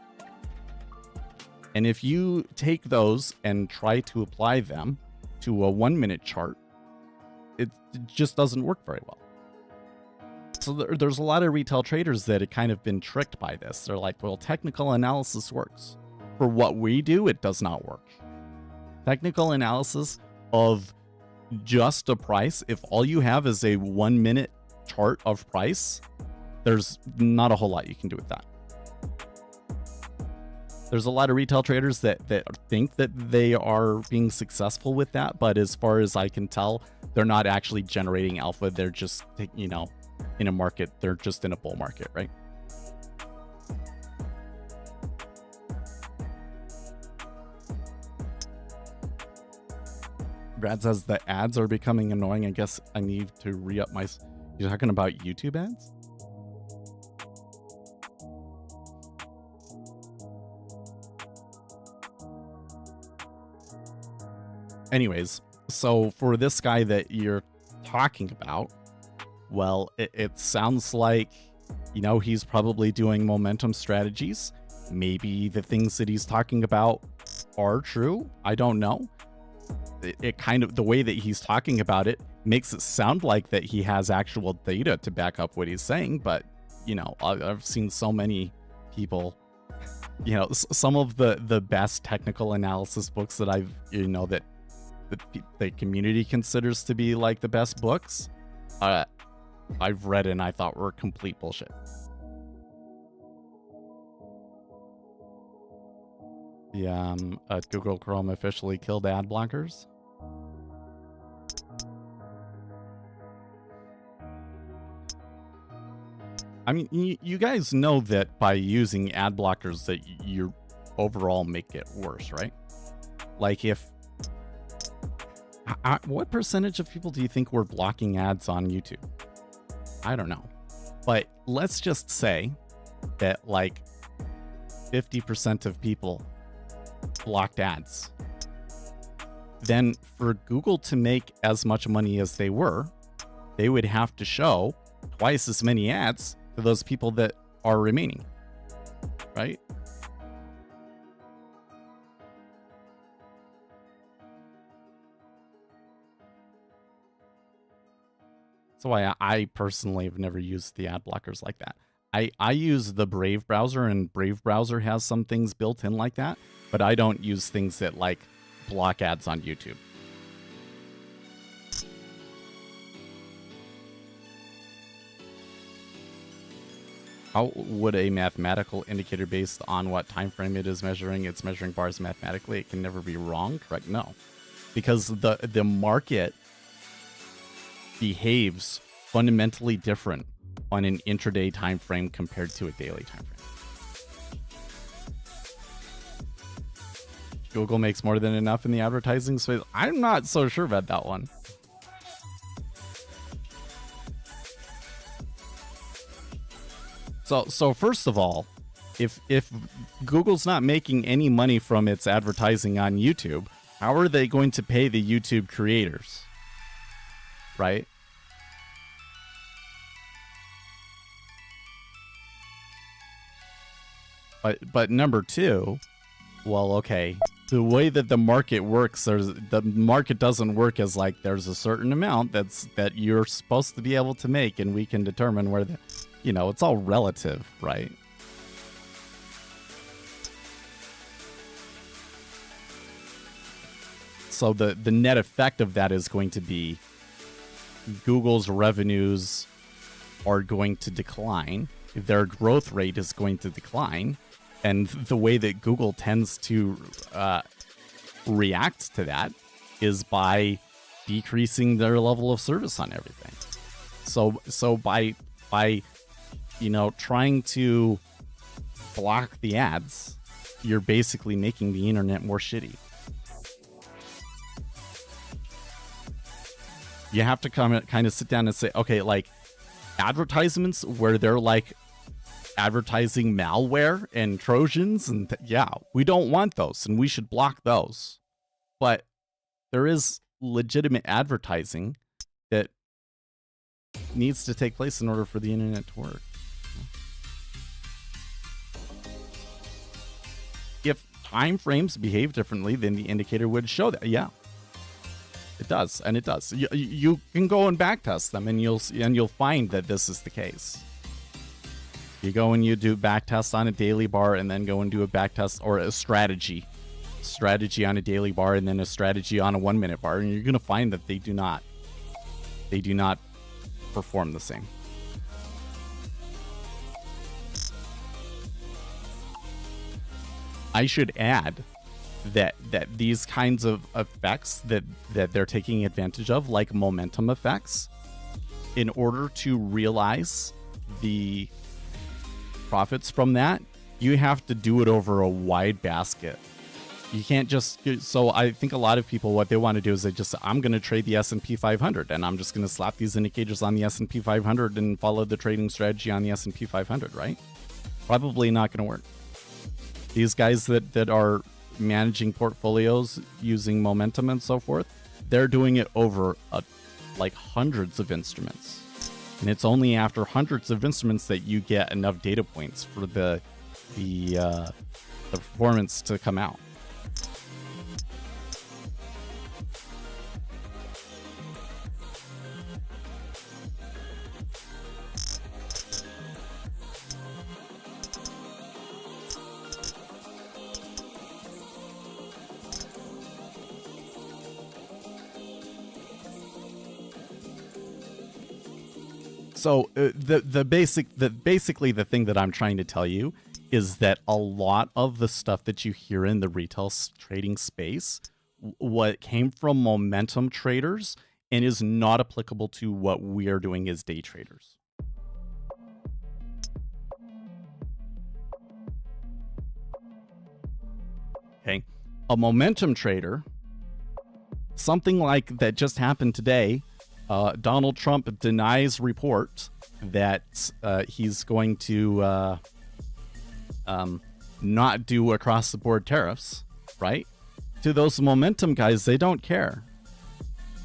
And if you take those and try to apply them to a 1 minute chart, it just doesn't work very well. So there's a lot of retail traders that have kind of been tricked by this. They're like, well, technical analysis works. For what we do, it does not work. Technical analysis of just a price, if all you have is a 1 minute chart of price, there's not a whole lot you can do with that. There's a lot of retail traders that think that they are being successful with that, but as far as I can tell, they're not actually generating alpha. They're just, you know, in a market, they're just in a bull market, right? Brad says the ads are becoming annoying. I guess I need to re-up my... You're talking about YouTube ads? Anyways, so for this guy that you're talking about, well, it sounds like, you know, he's probably doing momentum strategies. Maybe the things that he's talking about are true. I don't know. It kind of, the way that he's talking about it makes it sound like that he has actual data to back up what he's saying. But, you know, I've seen so many people, you know, some of the best technical analysis books that I've, you know, that the community considers to be like the best books, I've read and I thought were complete bullshit. Yeah, Google Chrome officially killed ad blockers. I mean, you guys know that by using ad blockers that you overall make it worse, right? Like if... what percentage of people do you think were blocking ads on YouTube? I don't know. But let's just say that like 50% of people blocked ads. Then for Google to make as much money as they were, they would have to show twice as many ads to those people that are remaining, right? So I personally have never used the ad blockers like that. I use the Brave browser, and Brave browser has some things built in like that, but I don't use things that like block ads on YouTube. How would a mathematical indicator based on what time frame it is measuring? It's measuring bars mathematically. It can never be wrong, correct? No, because the market behaves fundamentally different on an intraday time frame compared to a daily time frame. Google makes more than enough in the advertising space. I'm not so sure about that one. So first of all, if Google's not making any money from its advertising on YouTube, how are they going to pay the YouTube creators? Right? But number two, well, okay, the way that the market works, the market doesn't work as like there's a certain amount that you're supposed to be able to make, and we can determine where the, you know, it's all relative, right? So the net effect of that is going to be Google's revenues are going to decline. Their growth rate is going to decline. And the way that Google tends to react to that is by decreasing their level of service on everything. So by you know, trying to block the ads, you're basically making the internet more shitty. You have to kind of sit down and say, okay, like advertisements where they're like advertising malware and Trojans, and yeah, we don't want those and we should block those. But there is legitimate advertising that needs to take place in order for the internet to work. If time frames behave differently, then the indicator would show that. Yeah. It does, and it does. You can go and backtest them, and you'll find that this is the case. You go and you do backtest on a daily bar, and then go and do a backtest or a strategy on a daily bar, and then a strategy on a 1 minute bar, and you're gonna find that they do not perform the same. I should add that these kinds of effects that they're taking advantage of, like momentum effects, in order to realize the profits from that, you have to do it over a wide basket. You can't just, so I think a lot of people, what they want to do is they just, I'm going to trade the S&P 500 and I'm just going to slap these indicators on the S&P 500 and follow the trading strategy on the S&P 500, right? Probably not going to work. These guys that are managing portfolios using momentum and so forth, they're doing it over like hundreds of instruments, and it's only after hundreds of instruments that you get enough data points for the performance to come out. So basically the thing that I'm trying to tell you is that a lot of the stuff that you hear in the retail trading space, what came from momentum traders and is not applicable to what we are doing as day traders. Okay, a momentum trader, something like that just happened today. Donald Trump denies report that he's going to not do across-the-board tariffs, right? To those momentum guys, they don't care.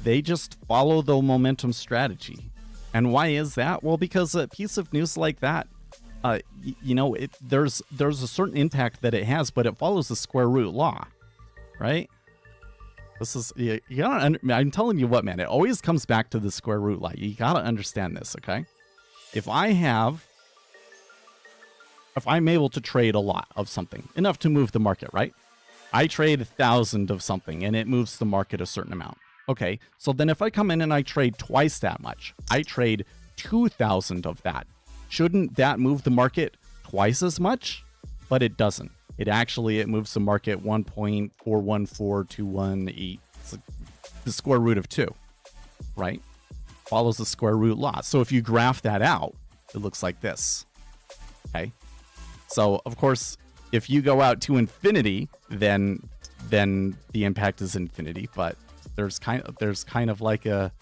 They just follow the momentum strategy. And why is that? Well, because a piece of news like that, there's a certain impact that it has, but it follows the square root law, right? This is, I'm telling you what, man, it always comes back to the square root law. You gotta understand this, okay? If I'm able to trade a lot of something, enough to move the market, right? I trade 1,000 of something and it moves the market a certain amount. Okay, so then if I come in and I trade twice that much, I trade 2,000 of that. Shouldn't that move the market twice as much? But it doesn't. It moves the market 1.414218. It's like the square root of 2, right? Follows the square root law. So if you graph that out, it looks like this. Okay. So of course, if you go out to infinity, then the impact is infinity. But there's kind of like a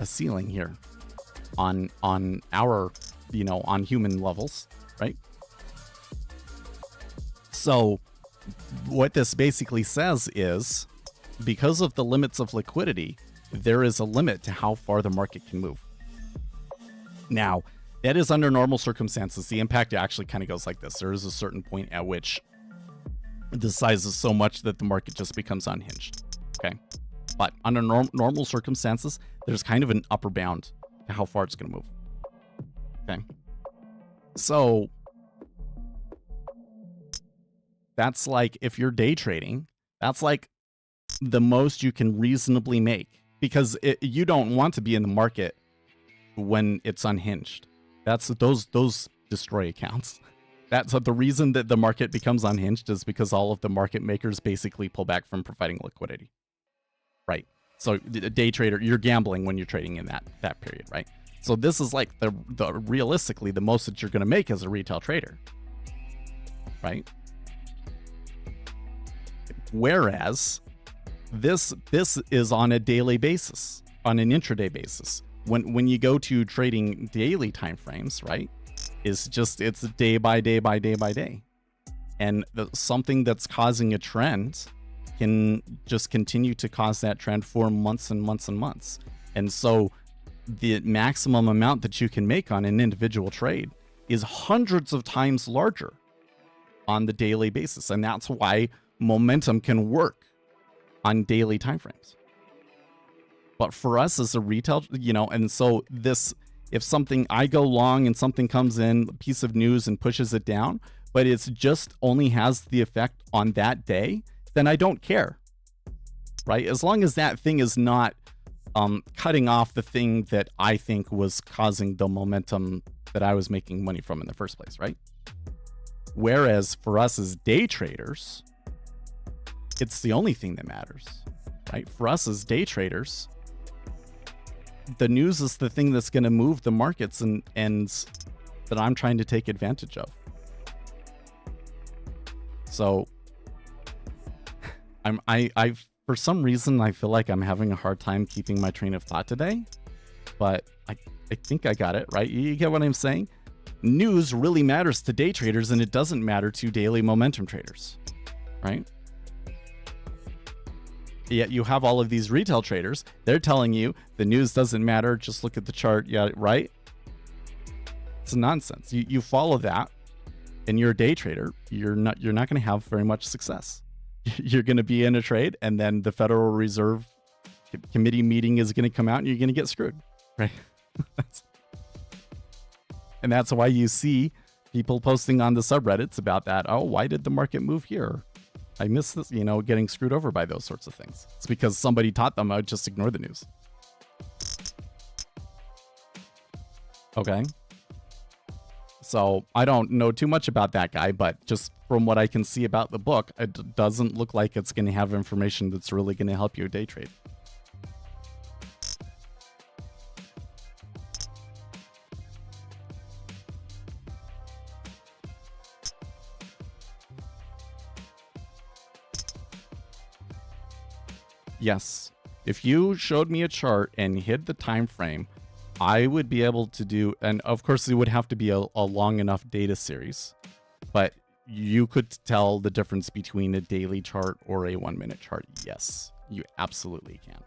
ceiling here on our, on human levels, right? So what this basically says is, because of the limits of liquidity, there is a limit to how far the market can move. Now, that is under normal circumstances. The impact actually kind of goes like this. There is a certain point at which the size is so much that the market just becomes unhinged. Okay. But under normal circumstances, there's kind of an upper bound to how far it's going to move. Okay. So that's like, if you're day trading, that's like the most you can reasonably make, because you don't want to be in the market when it's unhinged. That's those destroy accounts. That's the reason that the market becomes unhinged, is because all of the market makers basically pull back from providing liquidity. Right. So a day trader, you're gambling when you're trading in that period, right? So this is like the realistically the most that you're going to make as a retail trader. right? Whereas this is on a daily basis, on an intraday basis. When you go to trading daily timeframes, right? It's day by day by day by day. And something that's causing a trend can just continue to cause that trend for months and months and months. And so the maximum amount that you can make on an individual trade is hundreds of times larger on the daily basis. And that's why momentum can work on daily timeframes. But for us as a retail, and so if something, I go long and something comes in, a piece of news, and pushes it down, but it's just only has the effect on that day, then I don't care, right? As long as that thing is not cutting off the thing that I think was causing the momentum that I was making money from in the first place, right? Whereas for us as day traders, it's the only thing that matters, right? For us as day traders, the news is the thing that's going to move the markets and that I'm trying to take advantage of. So I for some reason, I feel like I'm having a hard time keeping my train of thought today, but I think I got it, right? You get what I'm saying? News really matters to day traders, and it doesn't matter to daily momentum traders, right? Yet you have all of these retail traders. They're telling you the news doesn't matter. Just look at the chart. Yeah, right? It's nonsense. You follow that, and you're a day trader. You're not going to have very much success. You're going to be in a trade, and then the Federal Reserve Committee meeting is going to come out, and you're going to get screwed, right? And that's why you see people posting on the subreddits about that. Oh, why did the market move here? I missed this, getting screwed over by those sorts of things. It's because somebody taught them, just ignore the news. Okay. So I don't know too much about that guy, but just from what I can see about the book, it doesn't look like it's going to have information that's really going to help you day trade. Yes, if you showed me a chart and hid the time frame, I would be able to do, and of course it would have to be a long enough data series, but you could tell the difference between a daily chart or a 1 minute chart. Yes, you absolutely can.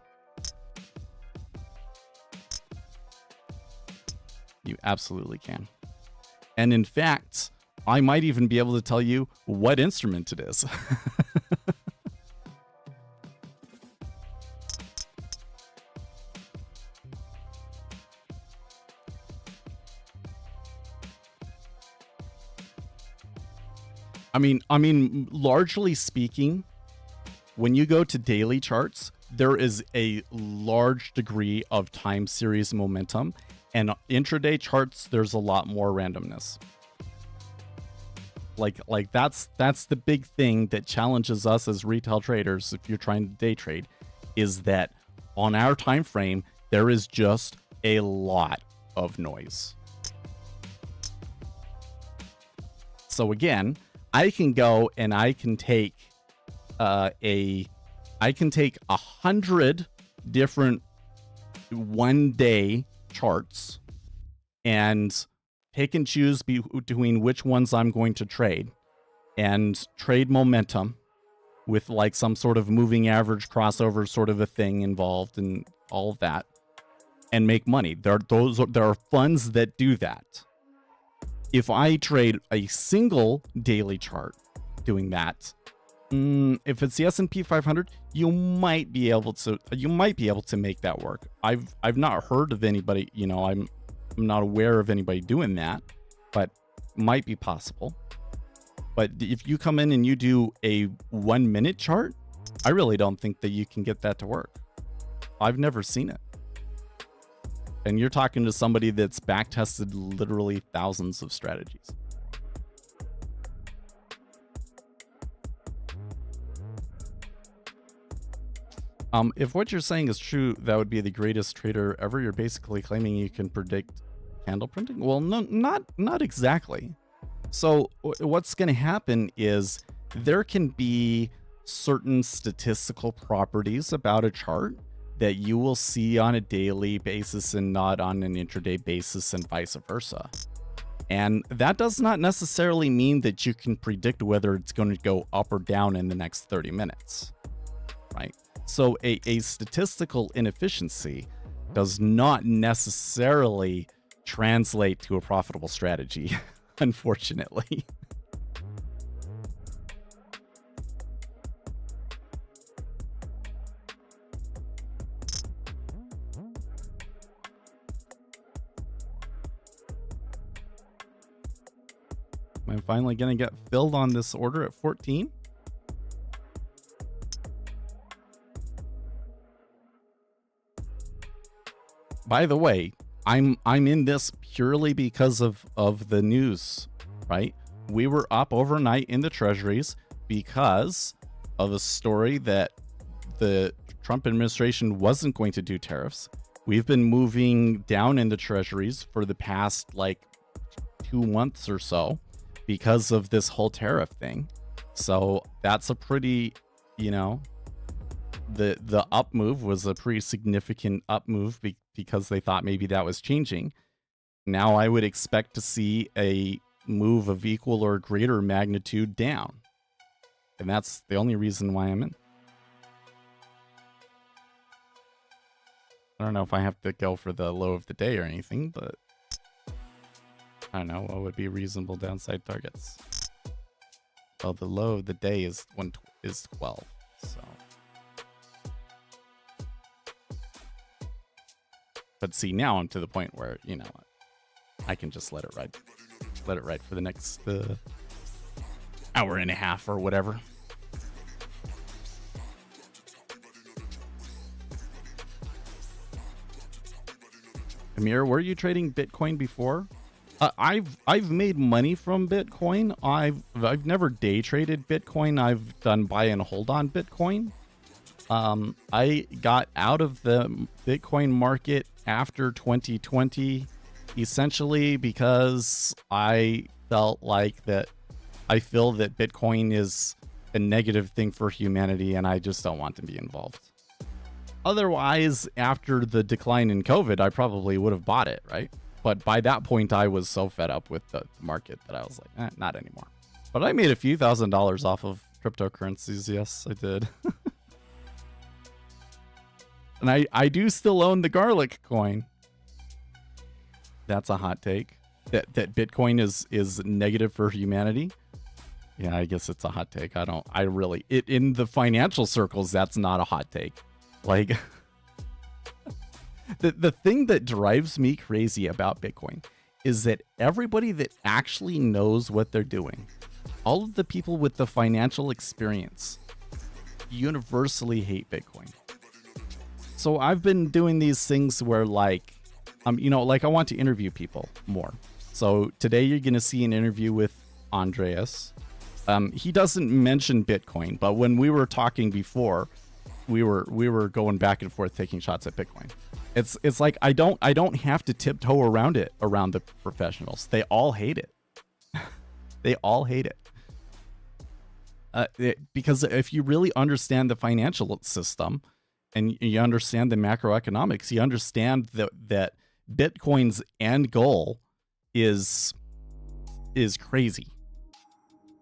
You absolutely can. And in fact, I might even be able to tell you what instrument it is. I mean, largely speaking, when you go to daily charts, there is a large degree of time series momentum, and intraday charts, there's a lot more randomness. Like that's the big thing that challenges us as retail traders. If you're trying to day trade, is that on our time frame, there is just a lot of noise. So again, I can go and I can take 100 different 1 day charts and pick and choose between which ones I'm going to trade, and trade momentum with like some sort of moving average crossover sort of a thing involved and all of that, and make money. There are funds that do that. If I trade a single daily chart doing that, if it's the S&P 500, you might be able to make that work. I've not heard of anybody, I'm not aware of anybody doing that, but might be possible. But if you come in and you do a 1 minute chart, I really don't think that you can get that to work. I've never seen it. And you're talking to somebody that's back tested literally thousands of strategies. If what you're saying is true, that would be the greatest trader ever. You're basically claiming you can predict candle printing. Well, no, not exactly. So what's going to happen is there can be certain statistical properties about a chart that you will see on a daily basis and not on an intraday basis, and vice versa. And that does not necessarily mean that you can predict whether it's going to go up or down in the next 30 minutes, right? So a statistical inefficiency does not necessarily translate to a profitable strategy, unfortunately. I'm finally going to get filled on this order at 14. By the way, I'm in this purely because of the news, right? We were up overnight in the treasuries because of a story that the Trump administration wasn't going to do tariffs. We've been moving down in the treasuries for the past like 2 months or so because of this whole tariff thing. So that's a pretty, you know, the up move was a pretty significant up move because they thought maybe that was changing. Now I would expect to see a move of equal or greater magnitude down. And that's the only reason why I'm in. I don't know if I have to go for the low of the day or anything, but I don't know what would be reasonable downside targets. Well, the low of the day is 12, so. But see, now I'm to the point where, you know, I can just let it ride for the next hour and a half or whatever. Amir, were you trading Bitcoin before? I've made money from Bitcoin. I've never day traded Bitcoin. I've done buy and hold on Bitcoin. I got out of the Bitcoin market after 2020, essentially because I felt like that. I feel that Bitcoin is a negative thing for humanity, and I just don't want to be involved. Otherwise, after the decline in COVID, I probably would have bought it, right? But by that point, I was so fed up with the market that I was like, not anymore. But I made a few $1,000s off of cryptocurrencies. Yes, I did. And I do still own the garlic coin. That's a hot take. That Bitcoin is negative for humanity. Yeah, I guess it's a hot take. In the financial circles, that's not a hot take. Like, the thing that drives me crazy about Bitcoin is that everybody that actually knows what they're doing, all of the people with the financial experience, universally hate Bitcoin. So I've been doing these things where like, like I want to interview people more. So today you're going to see an interview with Andreas. He doesn't mention Bitcoin, but when we were talking before, we were going back and forth taking shots at Bitcoin. It's like I don't have to tiptoe around the professionals. They all hate it. They all hate it. Because if you really understand the financial system and you understand the macroeconomics, you understand that Bitcoin's end goal is crazy.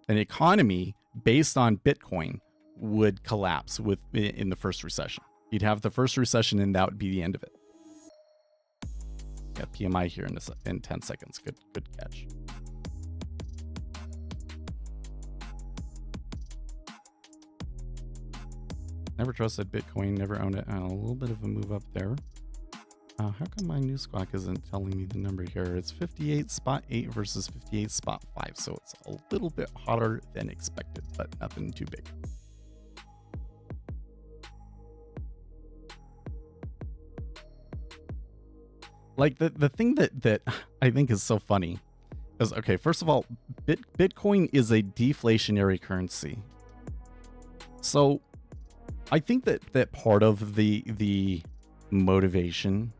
An economy based on Bitcoin would collapse in the first recession. You'd have the first recession, and that would be the end of it. Got PMI here in 10 seconds. Good catch. Never trusted Bitcoin, never owned it. A little bit of a move up there. How come my new squawk isn't telling me the number here? It's 58.8 versus 58.5, so it's a little bit hotter than expected, but nothing too big. Like the thing that I think is so funny is, okay, first of all, Bitcoin is a deflationary currency. So I think that part of the motivation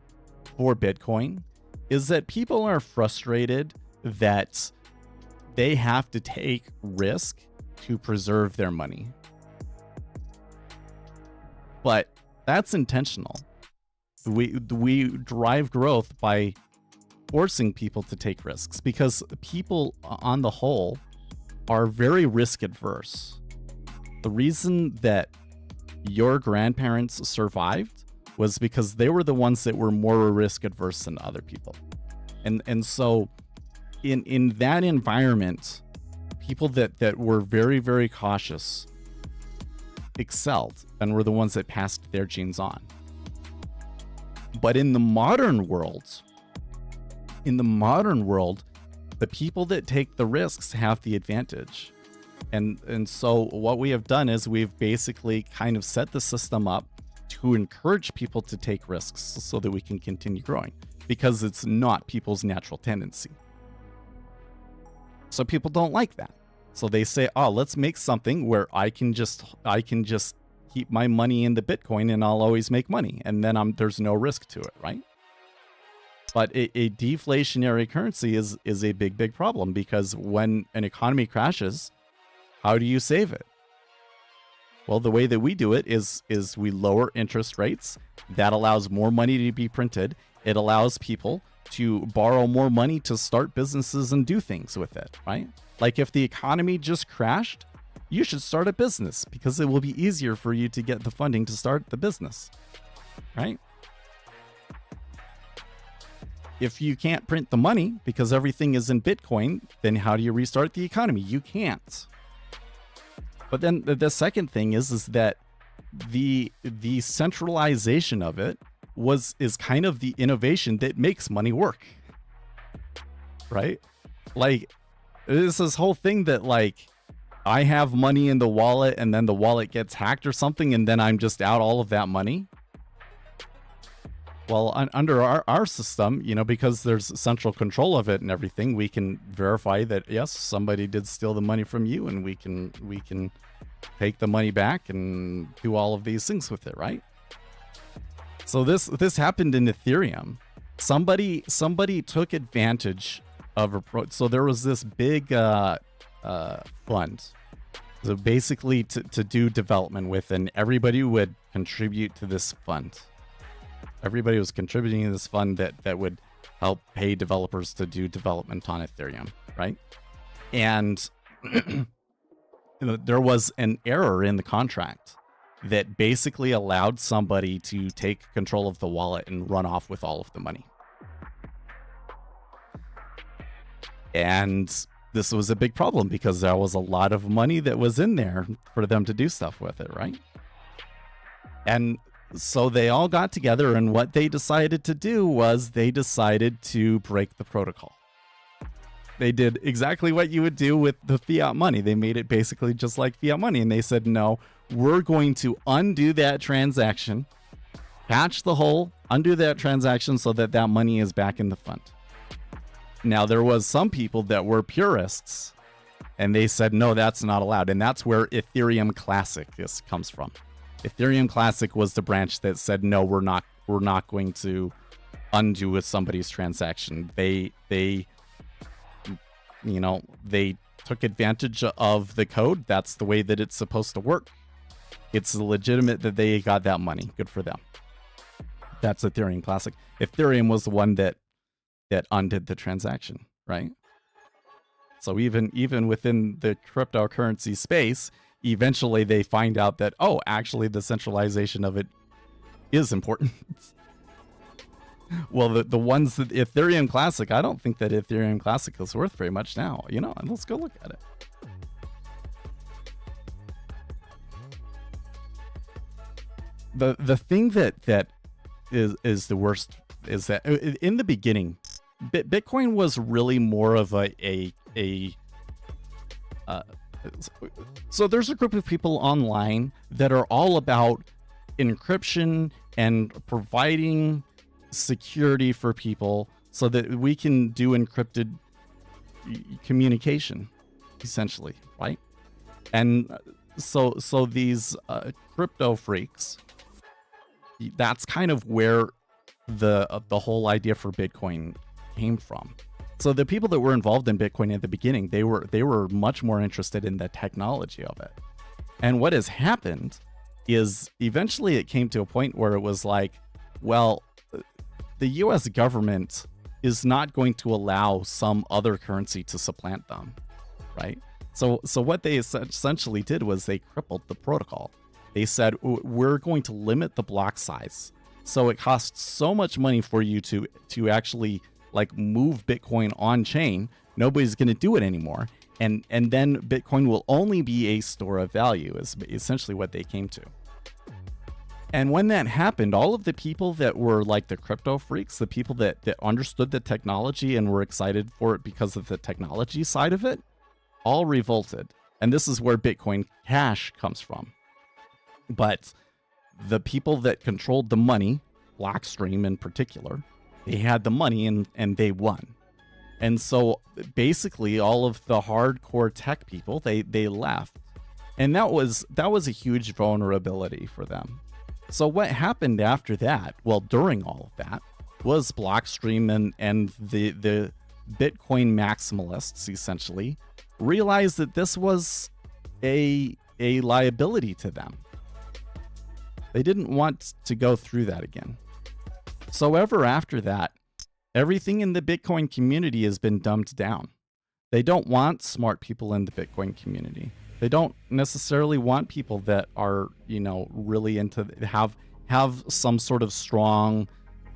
for Bitcoin is that people are frustrated that they have to take risk to preserve their money. But that's intentional. We drive growth by forcing people to take risks, because people on the whole are very risk adverse. The reason that your grandparents survived was because they were the ones that were more risk adverse than other people. And so in that environment, people that were very, very cautious excelled and were the ones that passed their genes on. But in the modern world, the people that take the risks have the advantage. And so what we have done is we've basically kind of set the system up to encourage people to take risks so that we can continue growing, because it's not people's natural tendency. So people don't like that. So they say, oh, let's make something where I can just keep my money in the Bitcoin and I'll always make money. And then there's no risk to it, right? But a deflationary currency is a big, big problem, because when an economy crashes, how do you save it? Well, the way that we do it is we lower interest rates. That allows more money to be printed. It allows people to borrow more money to start businesses and do things with it, right? Like if the economy just crashed, you should start a business, because it will be easier for you to get the funding to start the business, right? If you can't print the money because everything is in Bitcoin, then how do you restart the economy? You can't. But then the second thing is that the centralization of it is kind of the innovation that makes money work, right? Like, there's this whole thing that, like, I have money in the wallet and then the wallet gets hacked or something, and then I'm just out all of that money. Well, under our system, because there's central control of it and everything, we can verify that, yes, somebody did steal the money from you, and we can take the money back and do all of these things with it, right? So this happened in Ethereum. Somebody took advantage of so there was this big fund, so basically to do development with, and everybody would contribute to this fund. Everybody was contributing to this fund that would help pay developers to do development on Ethereum, right? And there was an error in the contract that basically allowed somebody to take control of the wallet and run off with all of the money. And this was a big problem, because there was a lot of money that was in there for them to do stuff with it, right? And so they all got together, and what they decided to do was they decided to break the protocol. They did exactly what you would do with the fiat money. They made it basically just like fiat money, and they said, no, we're going to undo that transaction, patch the hole, undo that transaction so that that money is back in the fund. Now, there was some people that were purists, and they said, no, that's not allowed. And that's where Ethereum Classic comes from. Ethereum Classic was the branch that said, no, we're not going to undo with somebody's transaction. They took advantage of the code. That's the way that it's supposed to work. It's legitimate that they got that money. Good for them. That's Ethereum Classic. Ethereum was the one that undid the transaction, right? So even within the cryptocurrency space, eventually they find out that, oh, actually the centralization of it is important. Well, the ones that Ethereum Classic, I don't think that Ethereum Classic is worth very much now. Let's go look at it. The thing that is the worst is that in the beginning, Bitcoin was really more of so there's a group of people online that are all about encryption and providing security for people so that we can do encrypted communication, essentially, right? And so these crypto freaks, that's kind of where the whole idea for Bitcoin came from. So the people that were involved in Bitcoin at the beginning, they were much more interested in the technology of it. And what has happened is eventually it came to a point where it was like, well, the US government is not going to allow some other currency to supplant them, right? So what they essentially did was they crippled the protocol. They said, we're going to limit the block size. So it costs so much money for you to actually like move Bitcoin on chain. Nobody's going to do it anymore. And then Bitcoin will only be a store of value is essentially what they came to. And when that happened, all of the people that were like the crypto freaks, the people that understood the technology and were excited for it because of the technology side of it, all revolted. And this is where Bitcoin Cash comes from. But the people that controlled the money, Blockstream in particular, they had the money and they won. And so basically all of the hardcore tech people, they left. And that was a huge vulnerability for them. So what happened after that, well, during all of that, was Blockstream and the Bitcoin maximalists essentially realized that this was a liability to them. They didn't want to go through that again. So ever after that, everything in the Bitcoin community has been dumbed down. They don't want smart people in the Bitcoin community. They don't necessarily want people that are, really into have some sort of strong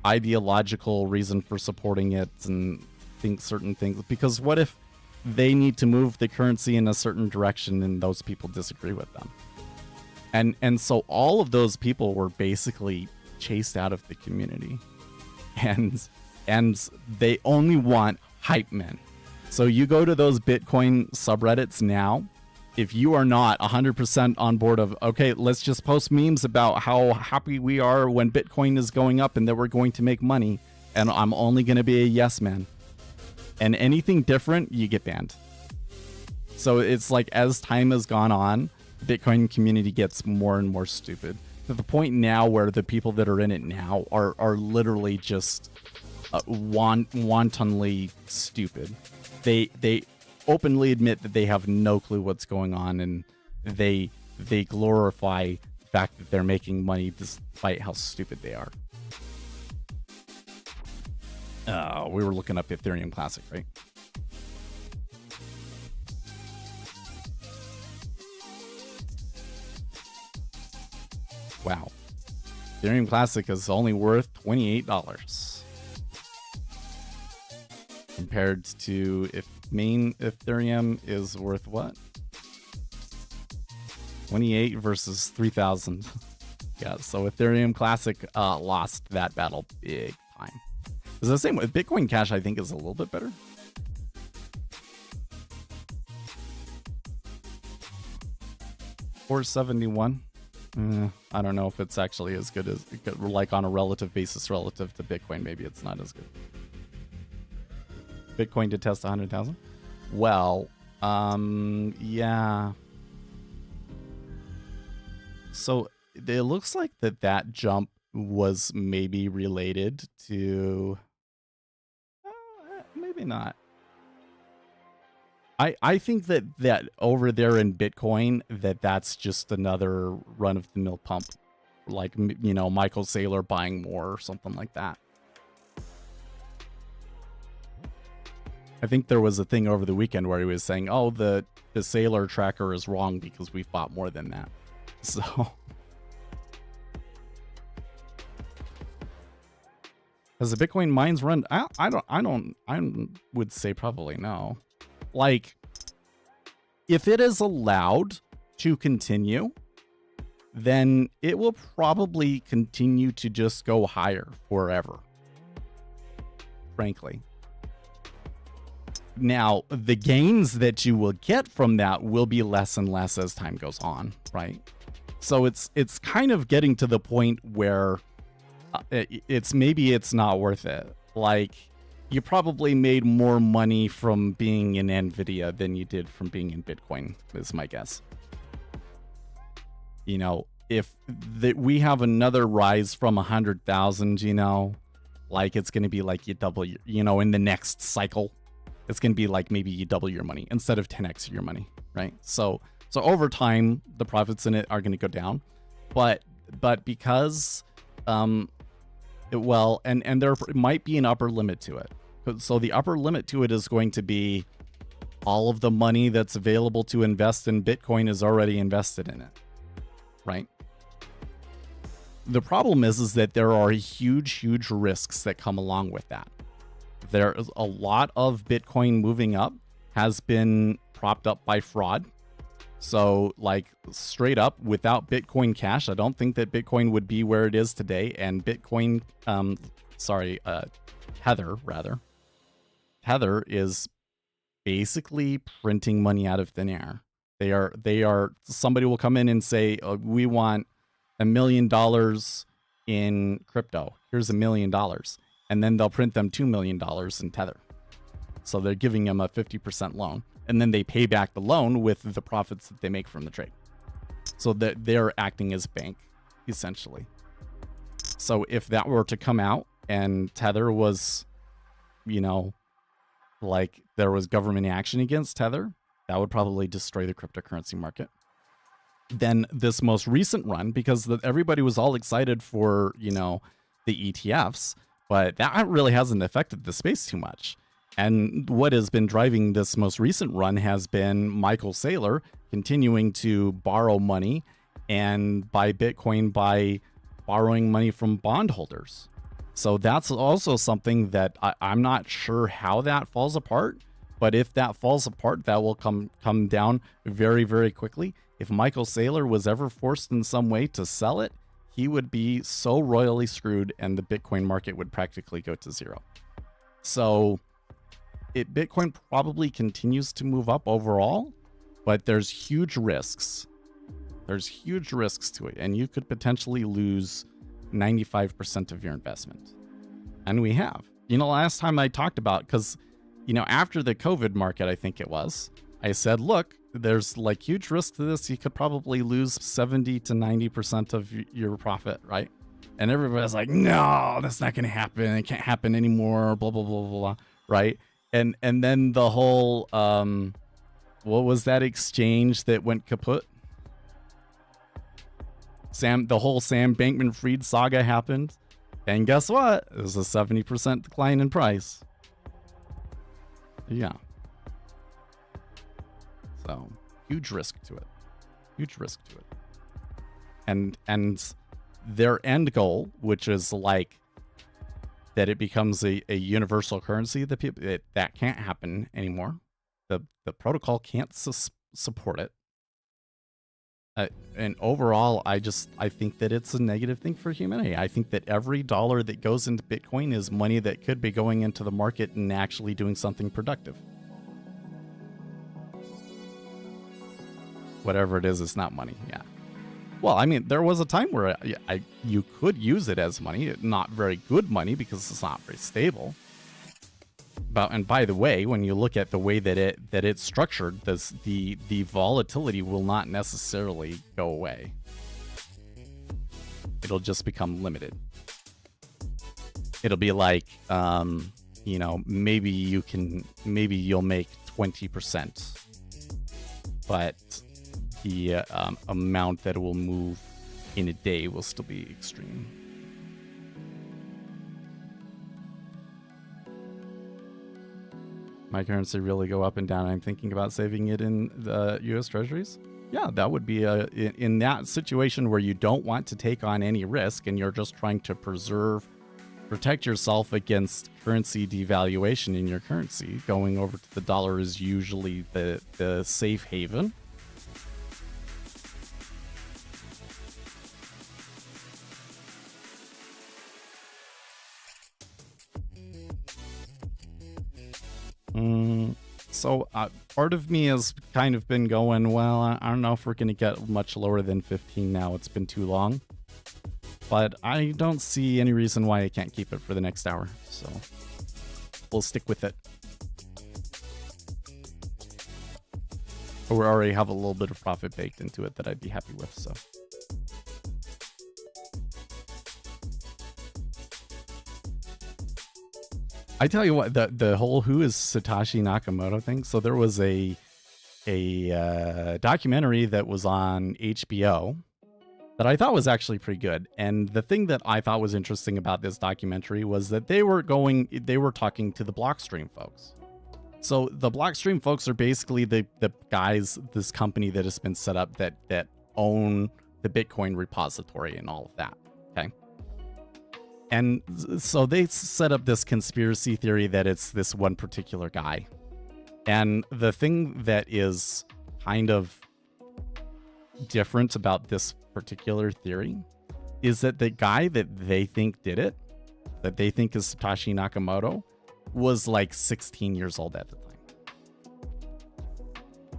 ideological reason for supporting it and think certain things. Because what if they need to move the currency in a certain direction and those people disagree with them? And so all of those people were basically chased out of the community. And they only want hype men. So you go to those Bitcoin subreddits now, if you are not 100% on board of, okay, let's just post memes about how happy we are when Bitcoin is going up and that we're going to make money, and I'm only going to be a yes man. And anything different, you get banned. So it's like as time has gone on, the Bitcoin community gets more and more stupid. To the point now where the people that are in it now are literally just wantonly stupid. They openly admit that they have no clue what's going on, and they glorify the fact that they're making money despite how stupid they are. We were looking up Ethereum Classic, right? Wow. Ethereum Classic is only worth $28. Compared to if main Ethereum is worth what? 28 versus 3,000. Yeah, so Ethereum Classic lost that battle big time. It's the same with Bitcoin Cash, I think, is a little bit better. $471. I don't know if it's actually as good as, like on a relative basis relative to Bitcoin. Maybe it's not as good. Bitcoin to test 100,000? Well, yeah. So it looks like that jump was maybe related to... maybe not. I think that over there in Bitcoin, that's just another run-of-the-mill pump. Like, Michael Saylor buying more or something like that. I think there was a thing over the weekend where he was saying, oh, the Saylor tracker is wrong because we've bought more than that. So... Has the Bitcoin mines run? I would say probably no. Like, if it is allowed to continue, then it will probably continue to just go higher forever. Frankly. Now, the gains that you will get from that will be less and less as time goes on, right? So it's kind of getting to the point where it's not worth it. Like, you probably made more money from being in Nvidia than you did from being in Bitcoin, is my guess. If we have another rise from 100,000, like it's going to be like you double, in the next cycle, It's going to be like maybe you double your money instead of 10x your money, right? So over time, the profits in it are going to go down, but because and there might be an upper limit to it. So the upper limit to it is going to be all of the money that's available to invest in Bitcoin is already invested in it, right? The problem is that there are huge risks that come along with that. There's a lot of Bitcoin moving up has been propped up by fraud. So like straight up, without Bitcoin Cash, I don't think that Bitcoin would be where it is today. And Bitcoin, Tether is basically printing money out of thin air. They are. Somebody will come in and say, we want $1 million in crypto. Here's $1 million. And then they'll print them $2 million in Tether. So they're giving them a 50% loan. And then they pay back the loan with the profits that they make from the trade. So they're acting as a bank, essentially. So if that were to come out and Tether was, like there was government action against Tether, that would probably destroy the cryptocurrency market. Then this most recent run, because everybody was all excited for, the ETFs, but that really hasn't affected the space too much. And what has been driving this most recent run has been Michael Saylor continuing to borrow money and buy Bitcoin by borrowing money from bondholders. So that's also something that I'm not sure how that falls apart. But if that falls apart, that will come down very, very quickly. If Michael Saylor was ever forced in some way to sell it, he would be so royally screwed and the Bitcoin market would practically go to zero. So Bitcoin probably continues to move up overall, but there's huge risks. There's huge risks to it, and you could potentially lose 95% of your investment. And we have. Last time I talked about, because, after the COVID market, I think it was, I said, look, there's like huge risk to this. You could probably lose 70 to 90% of your profit, right? And everybody's like, no, that's not going to happen. It can't happen anymore, blah, blah, blah, blah, right? And then the whole, what was that exchange that went kaput? The whole Sam Bankman-Fried saga happened. And guess what? It was a 70% decline in price. Yeah. So, huge risk to it. Huge risk to it. And their end goal, which is like that it becomes a universal currency, that can't happen anymore. The protocol can't support it. And overall, I think that it's a negative thing for humanity. I think that every dollar that goes into Bitcoin is money that could be going into the market and actually doing something productive. Whatever it is, it's not money. Yeah. Well, I mean, there was a time where you could use it as money, not very good money because it's not very stable. And by the way, when you look at the way that it's structured, the volatility will not necessarily go away. It'll just become limited. It'll be like, maybe you'll make 20%, but the amount that it will move in a day will still be extreme. My currency really go up and down. I'm thinking about saving it in the U.S. Treasuries. Yeah, that would be in that situation where you don't want to take on any risk and you're just trying to protect yourself against currency devaluation in your currency. Going over to the dollar is usually the safe haven. So part of me has kind of been going, well, I don't know if we're going to get much lower than 15 now. It's been too long. But I don't see any reason why I can't keep it for the next hour. So we'll stick with it. But we already have a little bit of profit baked into it that I'd be happy with, so. I tell you what, the whole who is Satoshi Nakamoto thing. So there was a documentary that was on HBO that I thought was actually pretty good. And the thing that I thought was interesting about this documentary was that they were talking to the Blockstream folks. So the Blockstream folks are basically the guys, this company that has been set up that own the Bitcoin repository and all of that. Okay. And so they set up this conspiracy theory that it's this one particular guy. And the thing that is kind of different about this particular theory is that the guy that they think did it, that they think is Satoshi Nakamoto, was like 16 years old at the time.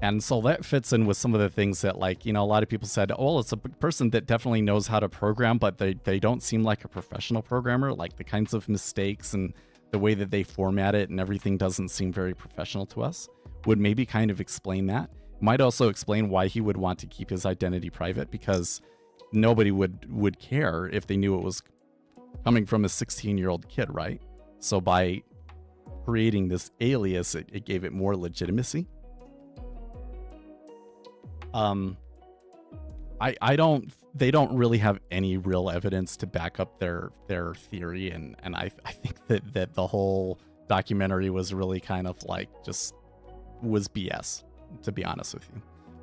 And so that fits in with some of the things that, like, you know, a lot of people said, oh, it's a person that definitely knows how to program, but they don't seem like a professional programmer. Like the kinds of mistakes and the way that they format it and everything doesn't seem very professional to us. Would maybe kind of explain that. Might also explain why he would want to keep his identity private, because nobody would care if they knew it was coming from a 16-year-old kid, right? So by creating this alias, it gave it more legitimacy. They don't really have any real evidence to back up their theory, and I think that the whole documentary was really kind of like was BS, to be honest with you.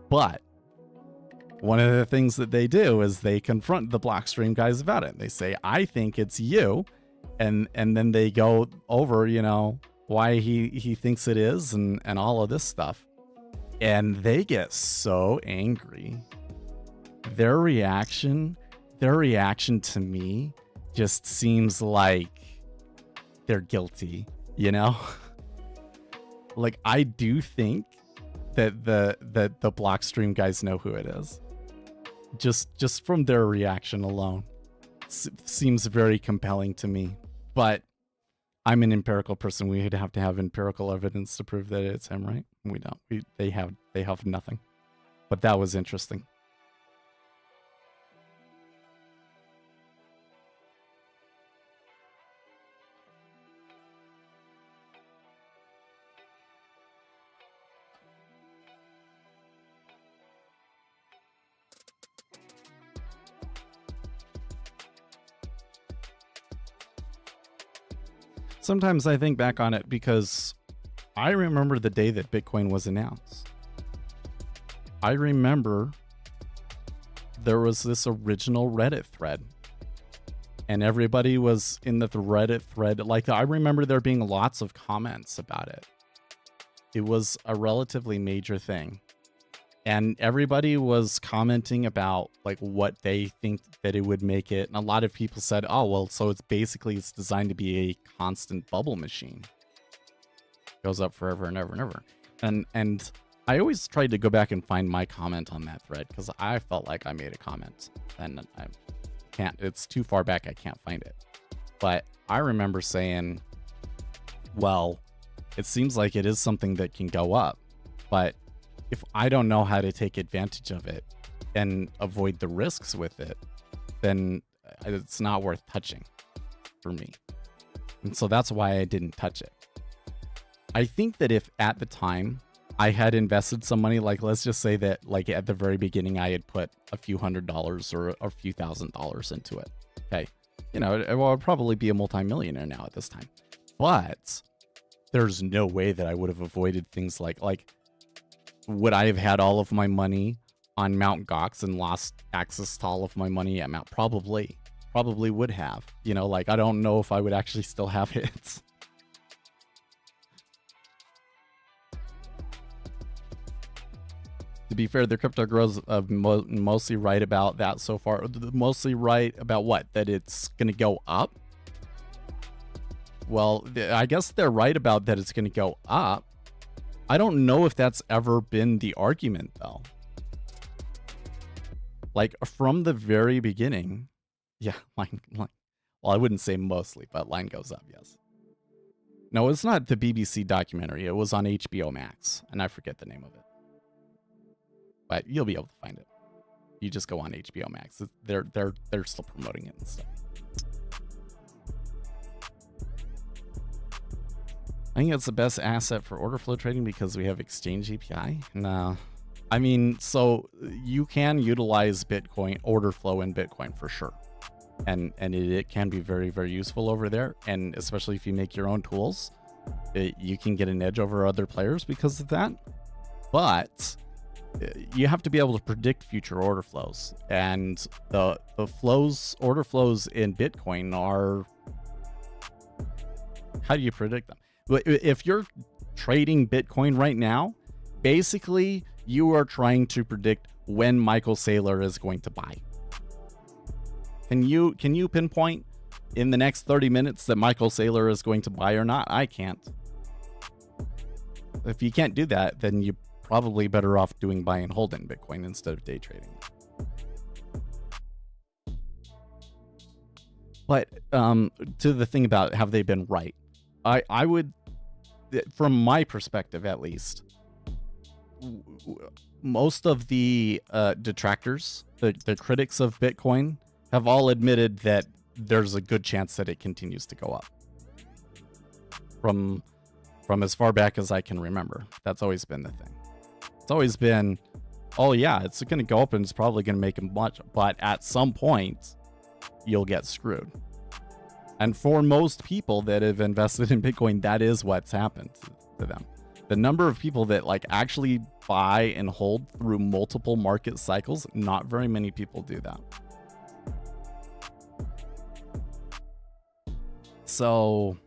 But one of the things that they do is they confront the Blockstream guys about it. They say, I think it's you, and then they go over, you know, why he thinks it is and all of this stuff. And they get so angry. Their reaction to me just seems like they're guilty, you know? Like, I do think that the Blockstream guys know who it is. Just from their reaction alone. Seems very compelling to me. But I'm an empirical person. We would have to have empirical evidence to prove that it's him, right? We don't. They have nothing. But that was interesting. Sometimes I think back on it because I remember the day that Bitcoin was announced. I remember there was this original Reddit thread and everybody was in the Reddit thread. Like, I remember there being lots of comments about it. It was a relatively major thing. And everybody was commenting about like what they think that it would make it. And a lot of people said, oh, well, so it's designed to be a constant bubble machine. Goes up forever and ever and ever. And I always tried to go back and find my comment on that thread because I felt like I made a comment and I can't, it's too far back. I can't find it. But I remember saying, well, it seems like it is something that can go up, but if I don't know how to take advantage of it and avoid the risks with it, then it's not worth touching for me. And so that's why I didn't touch it. I think that if at the time I had invested some money, like let's just say that like at the very beginning, I had put a few $100s or a few $1,000s into it. Okay. You know, I would probably be a multimillionaire now at this time, but there's no way that I would have avoided things like, would I have had all of my money on Mount Gox and lost access to all of my money at Mount? Probably would have, you know, like, I don't know if I would actually still have it. To be fair, the crypto girls are mostly right about that so far. Mostly right about what? That it's going to go up? Well, I guess they're right about that it's going to go up. I don't know if that's ever been the argument, though. Like, from the very beginning, yeah, line. Well, I wouldn't say mostly, but line goes up, yes. No, it's not the BBC documentary. It was on HBO Max, and I forget the name of it. But you'll be able to find it. You just go on HBO Max. They're still promoting it and stuff. I think it's the best asset for order flow trading because we have exchange API. No. I mean, so you can utilize Bitcoin order flow in Bitcoin for sure. And it can be very, very useful over there. And especially if you make your own tools, you can get an edge over other players because of that. But you have to be able to predict future order flows. And the order flows in Bitcoin are, how do you predict them? If you're trading Bitcoin right now, basically you are trying to predict when Michael Saylor is going to buy. Can you pinpoint in the next 30 minutes that Michael Saylor is going to buy or not? I can't. If you can't do that, then you're probably better off doing buy and hold in Bitcoin instead of day trading. But to the thing about have they been right? I would, from my perspective at least, most of the detractors, the critics of Bitcoin, have all admitted that there's a good chance that it continues to go up. From as far back as I can remember, that's always been the thing. It's always been, oh yeah, it's going to go up and it's probably going to make a bunch, but at some point, you'll get screwed. And for most people that have invested in Bitcoin, that is what's happened to them. The number of people that like actually buy and hold through multiple market cycles, not very many people do that. So,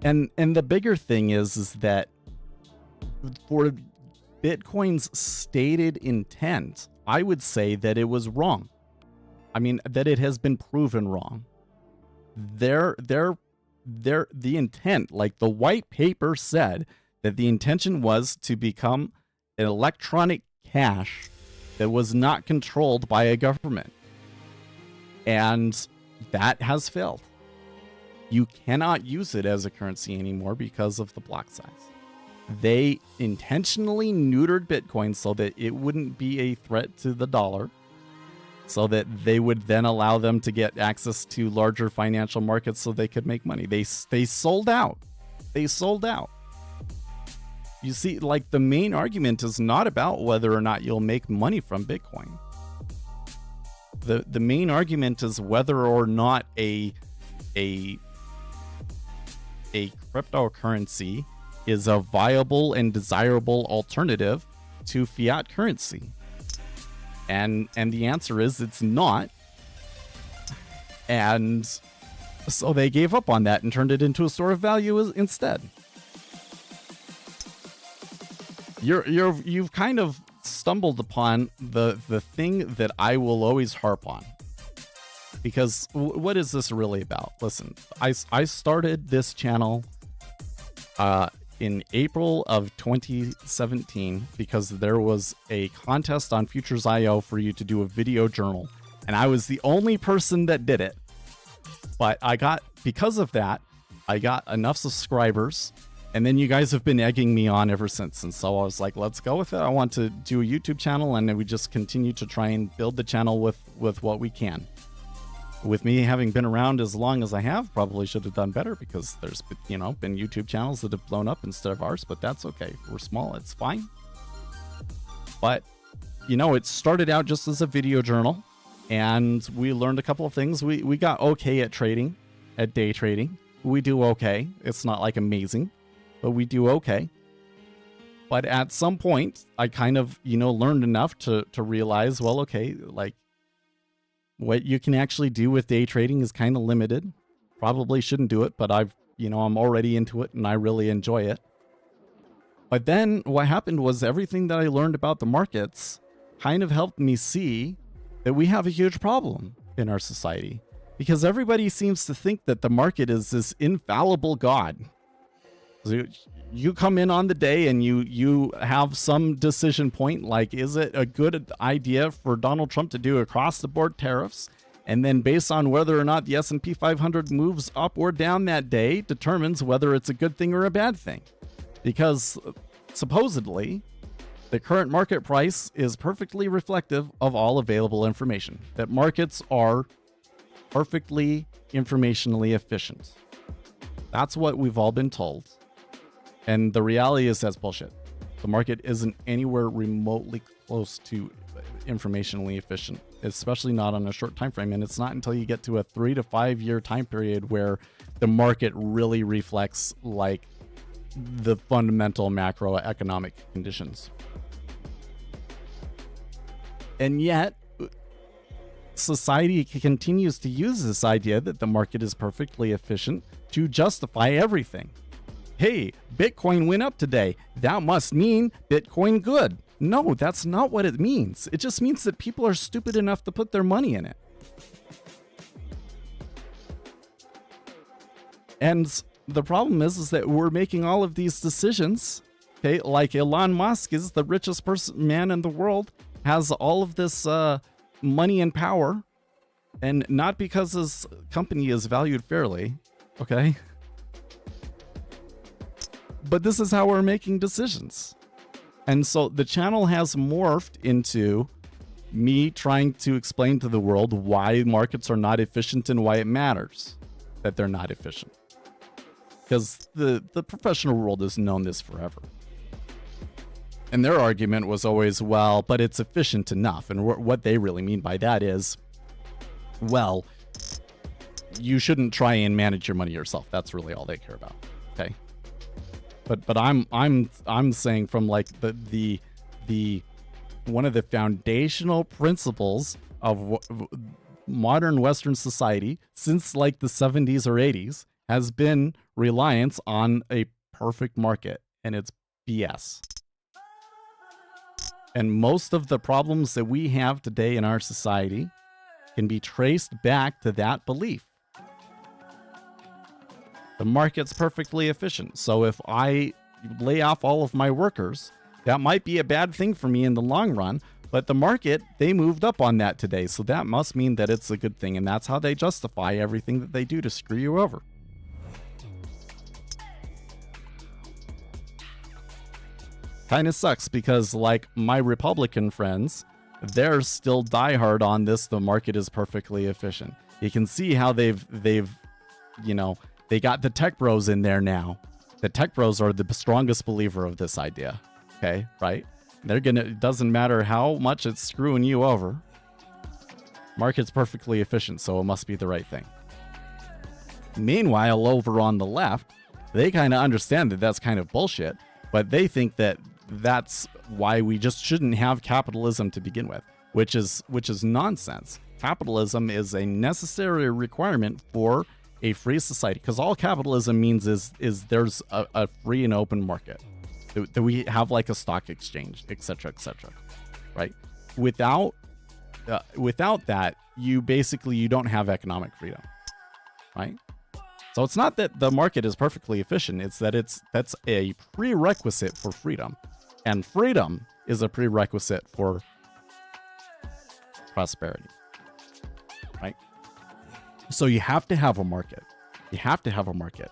and the bigger thing is that for Bitcoin's stated intent, I would say that it was wrong. I mean, that it has been proven wrong. The intent, like the white paper said, that the intention was to become an electronic cash that was not controlled by a government. And that has failed. You cannot use it as a currency anymore because of the block size. They intentionally neutered Bitcoin so that it wouldn't be a threat to the dollar, so that they would then allow them to get access to larger financial markets so they could make money. They sold out. They sold out. You see, like the main argument is not about whether or not you'll make money from Bitcoin. The main argument is whether or not a cryptocurrency is a viable and desirable alternative to fiat currency. And the answer is it's not. And so they gave up on that and turned it into a store of value instead. You've kind of stumbled upon the thing that I will always harp on. Because what is this really about? Listen, I started this channel in April of 2017 because there was a contest on Futures.io for you to do a video journal, and I was the only person that did it. But because of that, I got enough subscribers, and then you guys have been egging me on ever since. And so I was like, let's go with it. I want to do a YouTube channel, and then we just continue to try and build the channel with what we can. With me having been around as long as I have, probably should have done better because there's, been YouTube channels that have blown up instead of ours, but that's okay. We're small. It's fine. But, it started out just as a video journal, and we learned a couple of things. We got okay at trading, at day trading. We do okay. It's not like amazing, but we do okay. But at some point, I kind of, learned enough to realize, well, okay, like, what you can actually do with day trading is kind of limited. Probably shouldn't do it, but I'm already into it and I really enjoy it. But then what happened was everything that I learned about the markets kind of helped me see that we have a huge problem in our society, because everybody seems to think that the market is this infallible God. So you come in on the day and you have some decision point, like, is it a good idea for Donald Trump to do across the board tariffs? And then based on whether or not the S&P 500 moves up or down that day determines whether it's a good thing or a bad thing. Because supposedly the current market price is perfectly reflective of all available information, that markets are perfectly informationally efficient. That's what we've all been told. And the reality is that's bullshit. The market isn't anywhere remotely close to informationally efficient, especially not on a short time frame. And it's not until you get to a 3 to 5 year time period where the market really reflects like the fundamental macroeconomic conditions. And yet, society continues to use this idea that the market is perfectly efficient to justify everything. Hey, Bitcoin went up today. That must mean Bitcoin good. No, that's not what it means. It just means that people are stupid enough to put their money in it. And the problem is that we're making all of these decisions. Okay, like Elon Musk is the richest man in the world, has all of this money and power, and not because his company is valued fairly. Okay. But this is how we're making decisions. And so the channel has morphed into me trying to explain to the world why markets are not efficient and why it matters that they're not efficient. Because the professional world has known this forever. And their argument was always, well, but it's efficient enough. And what they really mean by that is, well, you shouldn't try and manage your money yourself. That's really all they care about. Okay. But I'm saying from like the one of the foundational principles of modern Western society since like the 70s or 80s has been reliance on a perfect market, and it's BS. And most of the problems that we have today in our society can be traced back to that belief. The market's perfectly efficient. So if I lay off all of my workers, that might be a bad thing for me in the long run. But the market, they moved up on that today. So that must mean that it's a good thing. And that's how they justify everything that they do to screw you over. Kind of sucks because like my Republican friends, they're still diehard on this. The market is perfectly efficient. You can see how they've, you know, they got the tech bros in there now. The tech bros are the strongest believer of this idea. Okay, right? They're gonna, it doesn't matter how much it's screwing you over. Market's perfectly efficient, so it must be the right thing. Meanwhile, over on the left, they kind of understand that that's kind of bullshit, but they think that that's why we just shouldn't have capitalism to begin with, which is nonsense. Capitalism is a necessary requirement for a free society, because all capitalism means is there's a free and open market, that we have like a stock exchange, etc., right? Without that, you don't have economic freedom, right? So it's not that the market is perfectly efficient, it's that that's a prerequisite for freedom, and freedom is a prerequisite for prosperity, right? So you have to have a market. You have to have a market.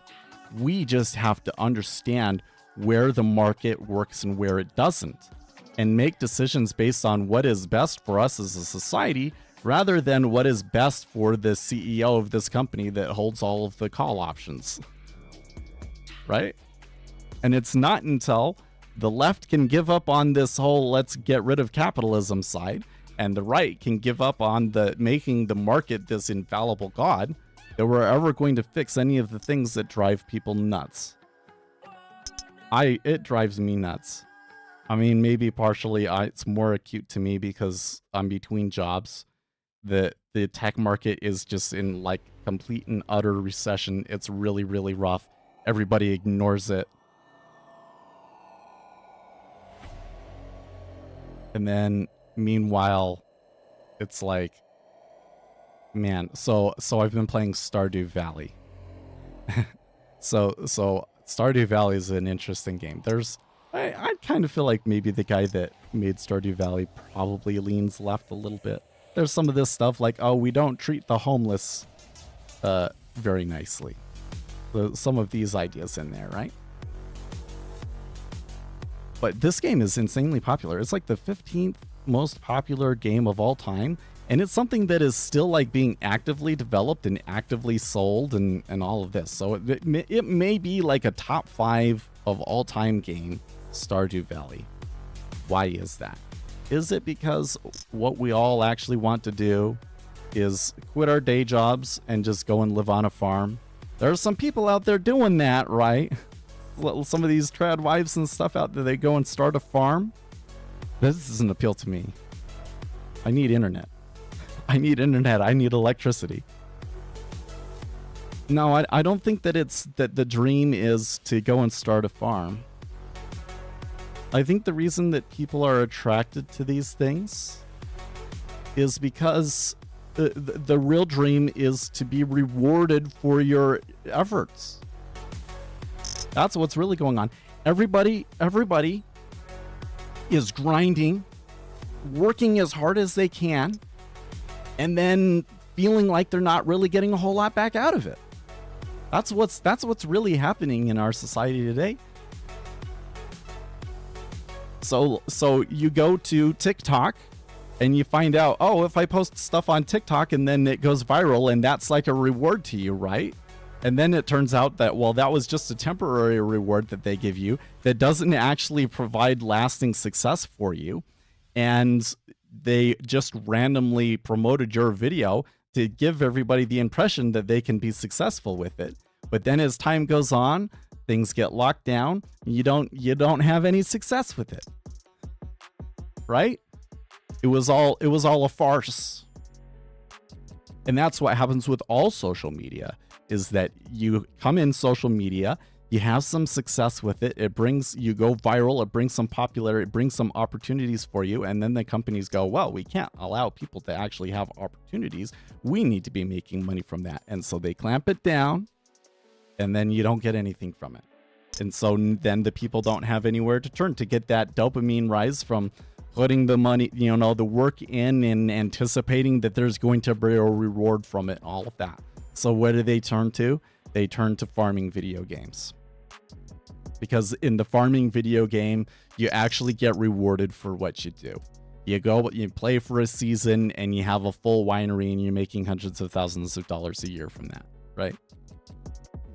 We just have to understand where the market works and where it doesn't, and make decisions based on what is best for us as a society, rather than what is best for the CEO of this company that holds all of the call options, right? And it's not until the left can give up on this whole let's get rid of capitalism side, and the right can give up on the making the market this infallible god, that we're ever going to fix any of the things that drive people nuts. It drives me nuts. I mean, maybe partially it's more acute to me because I'm between jobs. The tech market is just in like complete and utter recession. It's really, really rough. Everybody ignores it. And then meanwhile, it's like, man, so I've been playing Stardew Valley. so Stardew Valley is an interesting game. I kind of feel like maybe the guy that made Stardew Valley probably leans left a little bit. There's some of this stuff like, oh, we don't treat the homeless very nicely. Some of these ideas in there, right? But this game is insanely popular. It's like the 15th most popular game of all time, And it's something that is still like being actively developed and actively sold and all of this. So it may be like a top 5 of all time game, Stardew Valley. Why is that? Is it because what we all actually want to do is quit our day jobs and just go and live on a farm? There are some people out there doing that, right? Some of these trad wives and stuff out there, they go and start a farm. This doesn't appeal to me. I need internet. I need internet. I need electricity. No, I don't think that it's that the dream is to go and start a farm. I think the reason that people are attracted to these things is because the real dream is to be rewarded for your efforts. That's what's really going on. Everybody is grinding, working as hard as they can, and then feeling like they're not really getting a whole lot back out of it. That's what's really happening in our society today. So you go to TikTok and you find out, oh, if I post stuff on TikTok and then it goes viral and that's like a reward to you, right? And then it turns out that, well, that was just a temporary reward that they give you that doesn't actually provide lasting success for you. And they just randomly promoted your video to give everybody the impression that they can be successful with it. But then as time goes on, things get locked down. You don't have any success with it. Right? It was all a farce. And that's what happens with all social media, is that you come in social media, you have some success with it, you go viral, it brings some popularity, it brings some opportunities for you, and then the companies go, well, we can't allow people to actually have opportunities. We need to be making money from that. And so they clamp it down, and then you don't get anything from it. And so then the people don't have anywhere to turn to get that dopamine rise from putting the money, the work in and anticipating that there's going to be a reward from it, all of that. So what do they turn to? They turn to farming video games. Because in the farming video game, you actually get rewarded for what you do. You go, you play for a season, and you have a full winery, and you're making hundreds of thousands of dollars a year from that, right?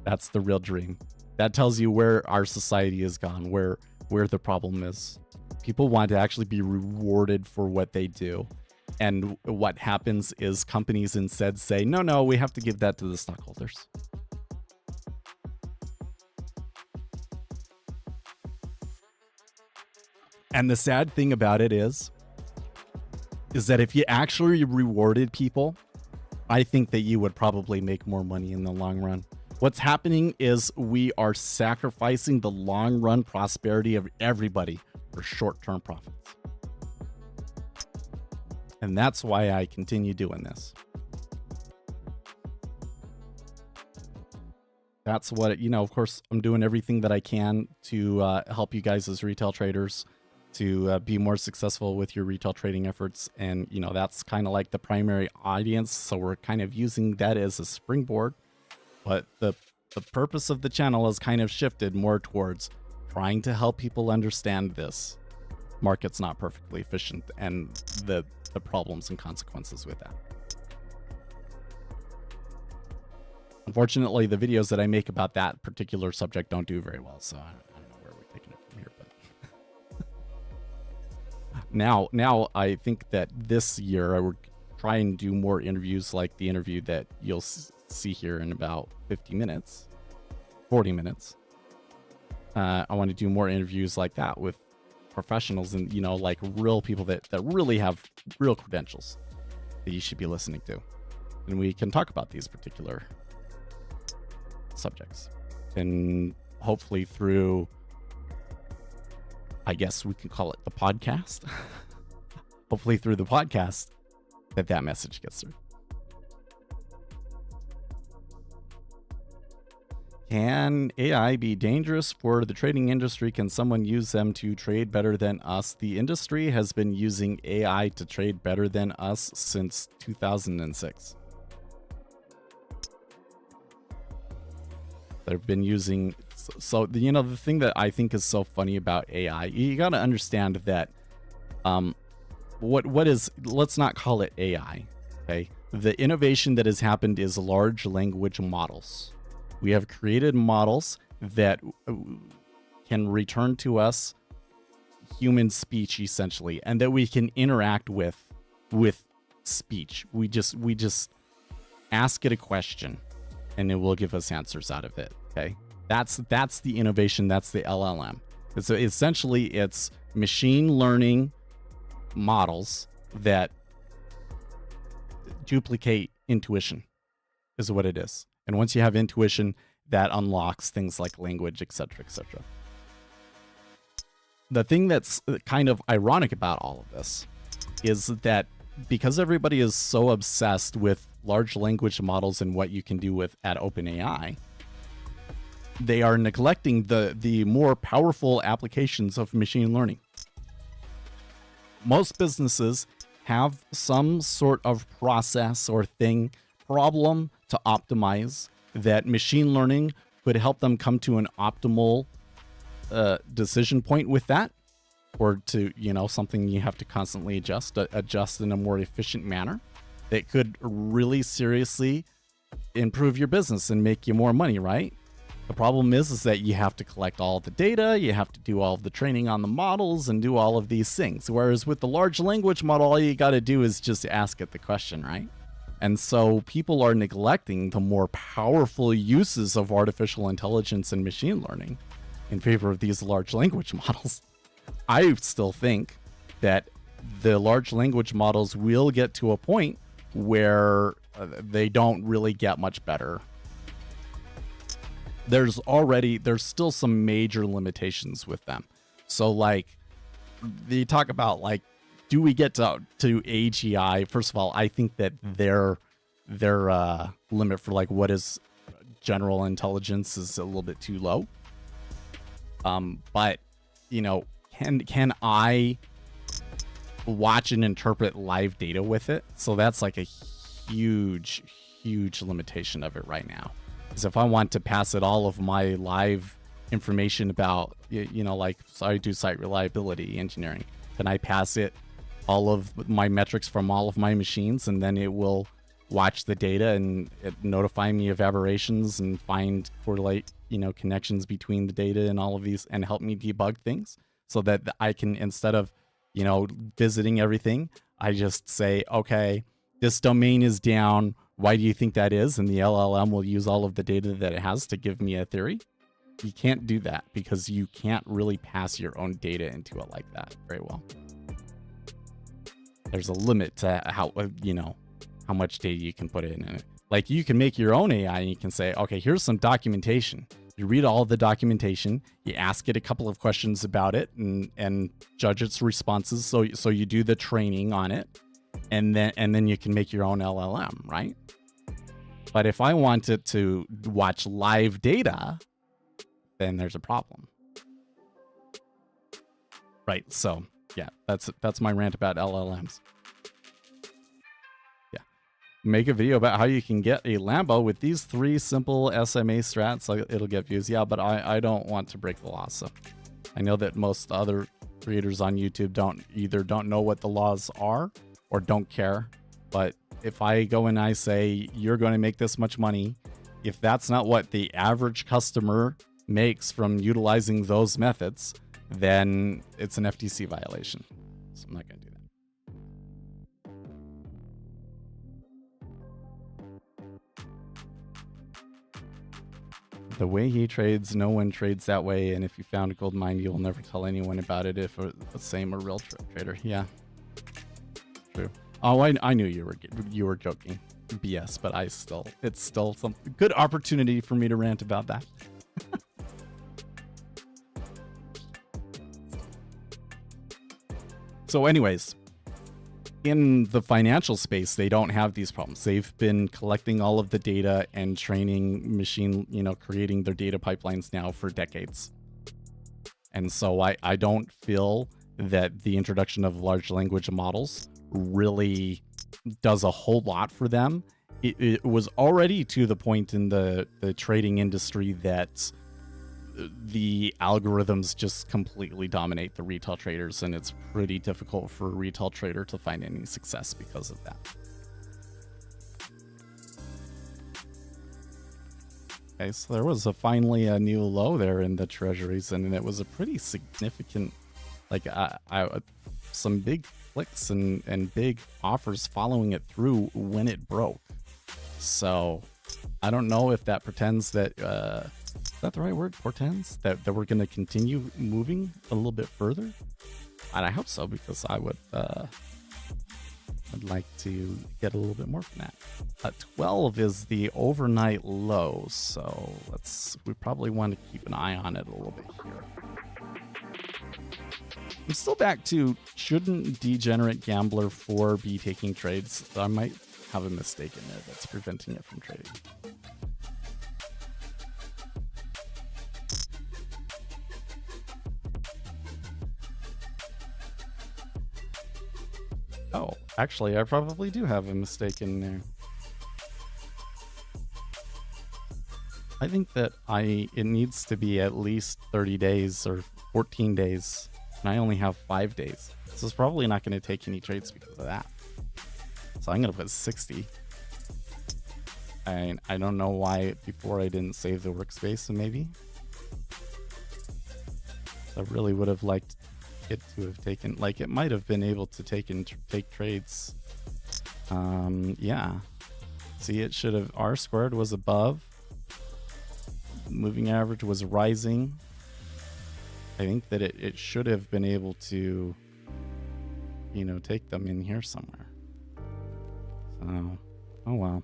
That's the real dream. That tells you where our society has gone, where the problem is. People want to actually be rewarded for what they do. And what happens is companies instead say, no, we have to give that to the stockholders. And the sad thing about it is that if you actually rewarded people, I think that you would probably make more money in the long run. What's happening is we are sacrificing the long run prosperity of everybody for short-term profits. And that's why I continue doing this. That's what, of course, I'm doing everything that I can to help you guys as retail traders to be more successful with your retail trading efforts. And, that's kind of like the primary audience. So we're kind of using that as a springboard. But the purpose of the channel has kind of shifted more towards trying to help people understand this. Market's not perfectly efficient and the problems and consequences with that. Unfortunately, the videos that I make about that particular subject don't do very well, so I don't know where we're taking it from here. But now I think that this year I would try and do more interviews like the interview that you'll see here in about 40 minutes. I want to do more interviews like that with professionals and, like real people that really have real credentials that you should be listening to. And we can talk about these particular subjects. And hopefully through, I guess we can call it the podcast. Hopefully through the podcast that message gets through. Can AI be dangerous for the trading industry? Can someone use them to trade better than us? The industry has been using AI to trade better than us since 2006. They've been using... So the thing that I think is so funny about AI, you got to understand that what is, let's not call it AI, okay? The innovation that has happened is large language models. We have created models that can return to us human speech essentially, and that we can interact with speech. We just ask it a question and it will give us answers out of it. Okay, that's the innovation. That's the LLM. So essentially it's machine learning models that duplicate intuition is what it is. And once you have intuition, that unlocks things like language, etc., etc. The thing that's kind of ironic about all of this is that because everybody is so obsessed with large language models and what you can do with at OpenAI, they are neglecting the more powerful applications of machine learning. Most businesses have some sort of process or problem to optimize that machine learning could help them come to an optimal decision point with that, or to, something you have to constantly adjust in a more efficient manner that could really seriously improve your business and make you more money, right? The problem is that you have to collect all the data, you have to do all of the training on the models and do all of these things. Whereas with the large language model, all you got to do is just ask it the question, right? And so people are neglecting the more powerful uses of artificial intelligence and machine learning in favor of these large language models. I still think that the large language models will get to a point where they don't really get much better. There's still some major limitations with them. So like, you talk about like, do we get to AGI? First of all, I think that their limit for like what is general intelligence is a little bit too low. But can I watch and interpret live data with it? So that's like a huge limitation of it right now. Because if I want to pass it all of my live information about, like, so I do site reliability engineering, can I pass it all of my metrics from all of my machines, and then it will watch the data and it notify me of aberrations and correlate, connections between the data and all of these, and help me debug things, so that I can, instead of, visiting everything, I just say, okay, this domain is down. Why do you think that is? And the LLM will use all of the data that it has to give me a theory. You can't do that because you can't really pass your own data into it like that very well. There's a limit to how much data you can put in it. Like, you can make your own AI and you can say, okay, here's some documentation. You read all of the documentation, you ask it a couple of questions about it and judge its responses. So you do the training on it, and then you can make your own LLM, right? But if I wanted to watch live data, then there's a problem. Right, so yeah, that's my rant about LLMs. Yeah. Make a video about how you can get a Lambo with these 3 simple SMA strats, so it'll get views. Yeah, but I don't want to break the law, so I know that most other creators on YouTube don't know what the laws are or don't care. But if I go and I say, you're going to make this much money, if that's not what the average customer makes from utilizing those methods, then it's an FTC violation. So I'm not going to do that. The way he trades, no one trades that way. And if you found a gold mine, you'll never tell anyone about it if it's the same a real trader. Yeah. True. Oh, I knew you were joking. BS, but it's still some good opportunity for me to rant about that. So anyways, in the financial space, they don't have these problems. They've been collecting all of the data and training creating their data pipelines now for decades. And so I don't feel that the introduction of large language models really does a whole lot for them. It was already to the point in the trading industry that the algorithms just completely dominate the retail traders, and it's pretty difficult for a retail trader to find any success because of that. Okay, so there was finally a new low there in the treasuries, and it was a pretty significant, like some big clicks and big offers following it through when it broke. So I don't know if that pretends that, is that the right word? Portends? That we're going to continue moving a little bit further? And I hope so, because I would, I'd like to get a little bit more from that. 12 is the overnight low, so we probably want to keep an eye on it a little bit here. I'm still back to, shouldn't Degenerate Gambler 4 be taking trades? I might have a mistake in there that's preventing it from trading. Oh, actually, I probably do have a mistake in there. I think that it needs to be at least 30 days or 14 days, and I only have 5 days. So it's probably not going to take any trades because of that. So I'm going to put 60. I don't know why before I didn't save the workspace, so maybe. I really would have liked it to have taken, like, it might have been able to take trades. Yeah. See, it should have, R squared was above. Moving average was rising. I think that it should have been able to, you know, take them in here somewhere. So, oh well.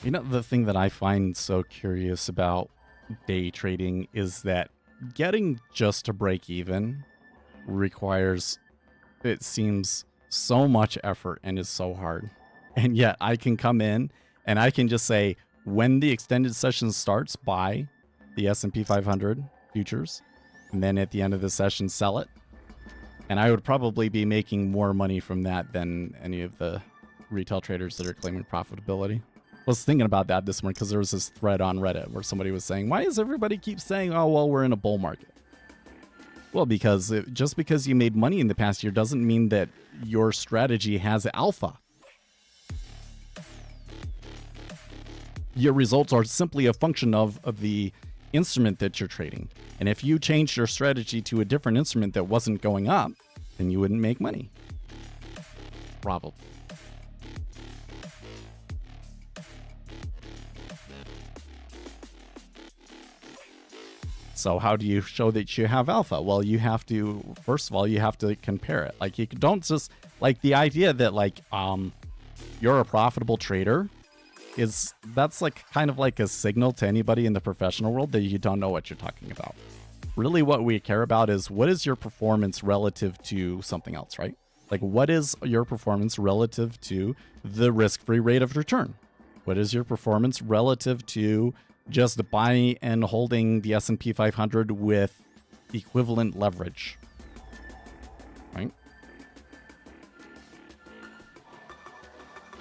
You know, the thing that I find so curious about day trading is that getting just to break even requires, it seems, so much effort and is so hard. And yet I can come in and I can just say, when the extended session starts, buy the S&P 500 futures, and then at the end of the session, sell it. And I would probably be making more money from that than any of the retail traders that are claiming profitability. I was thinking about that this morning because there was this thread on Reddit where somebody was saying, why does everybody keep saying, oh, well, we're in a bull market? Well, because just because you made money in the past year doesn't mean that your strategy has alpha. Your results are simply a function of the instrument that you're trading. And if you changed your strategy to a different instrument that wasn't going up, then you wouldn't make money. Probably. So how do you show that you have alpha? Well, you have to, first of all, you have to compare it. Like, you don't just, like, the idea that, like, you're a profitable trader that's like kind of like a signal to anybody in the professional world that you don't know what you're talking about. Really what we care about is, what is your performance relative to something else, right? Like, what is your performance relative to the risk-free rate of return? What is your performance relative to just buying and holding the S&P 500 with equivalent leverage, right?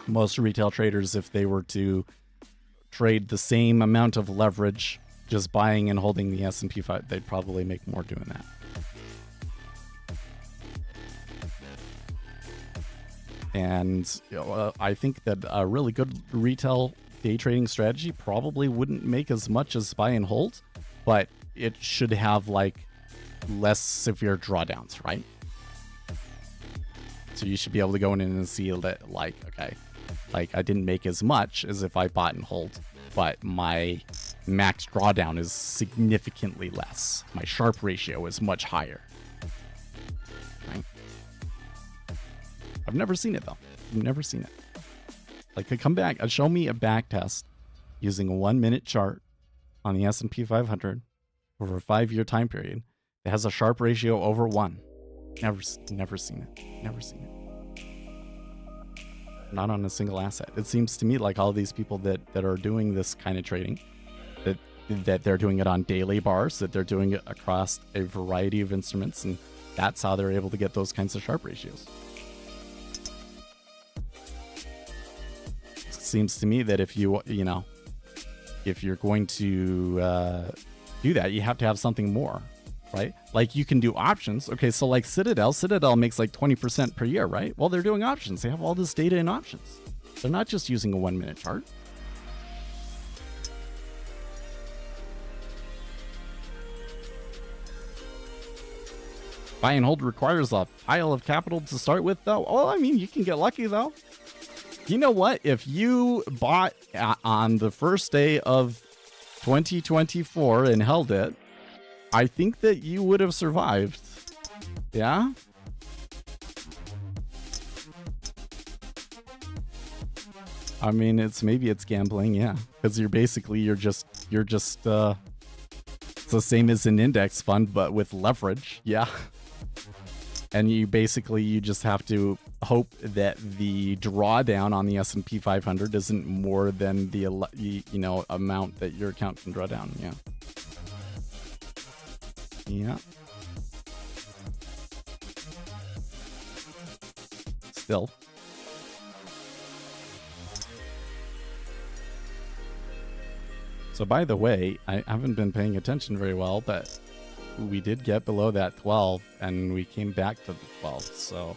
Most retail traders, if they were to trade the same amount of leverage, just buying and holding the S&P 500, they'd probably make more doing that. And you know, I think that a really good retail day trading strategy probably wouldn't make as much as buy and hold, but it should have like less severe drawdowns, right? So you should be able to go in and see that, like, okay, like I didn't make as much as if I bought and hold, but my max drawdown is significantly less. My Sharpe ratio is much higher. Right? I've never seen it though. I've never seen it. Like, come back and show me a back test using a 1 minute chart on the S&P 500 over a 5-year time period that has a Sharpe ratio over 1. Never seen it. Never seen it. Not on a single asset. It seems to me like all these people that are doing this kind of trading, that they're doing it on daily bars, that they're doing it across a variety of instruments, and that's how they're able to get those kinds of Sharpe ratios. seems to me that if you know, if you're going to do that, you have to have something more, right? Like you can do options. Okay, so like Citadel makes like 20% per year, right? Well, they're doing options. They have all this data in options. They're not just using a 1 minute chart. Buy and hold requires a pile of capital to start with, though. Well, I mean, you can get lucky, though. You know what? If you bought on the first day of 2024 and held it, I think that you would have survived. Yeah? I mean, maybe it's gambling, yeah. Because you're just it's the same as an index fund, but with leverage, yeah. And you just have to hope that the drawdown on the S&P 500 isn't more than the amount that your account can draw down. Yeah. Yeah. Still. So by the way, I haven't been paying attention very well, but we did get below that 12 and we came back to the 12. So,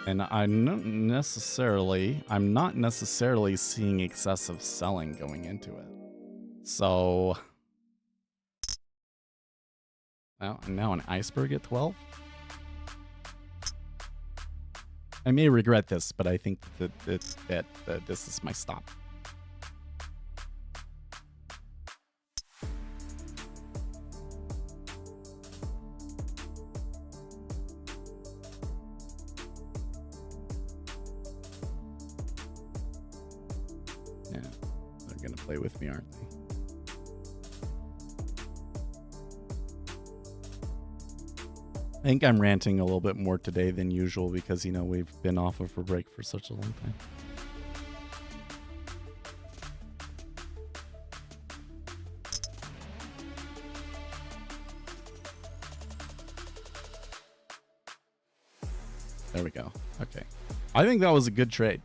and I'm not necessarily seeing excessive selling going into it. So now an iceberg at 12. I may regret this, but I think that this is my stop. Play with me, aren't they? I think I'm ranting a little bit more today than usual because, we've been off of a break for such a long time. There we go. Okay. I think that was a good trade.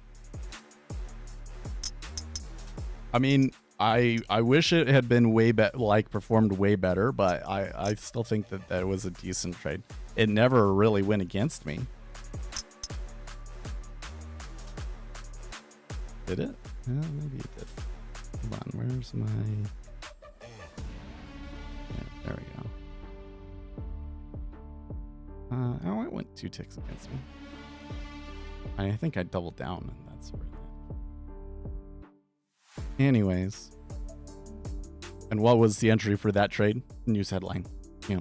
I mean, I wish it had been performed way better, but I still think that was a decent trade. It never really went against me. Did it? Yeah, maybe it did. Hold on, where's my... Yeah, there we go. It went 2 ticks against me. I think I doubled down, and that's where it did. Anyways. And what was the entry for that trade? News headline. Yeah.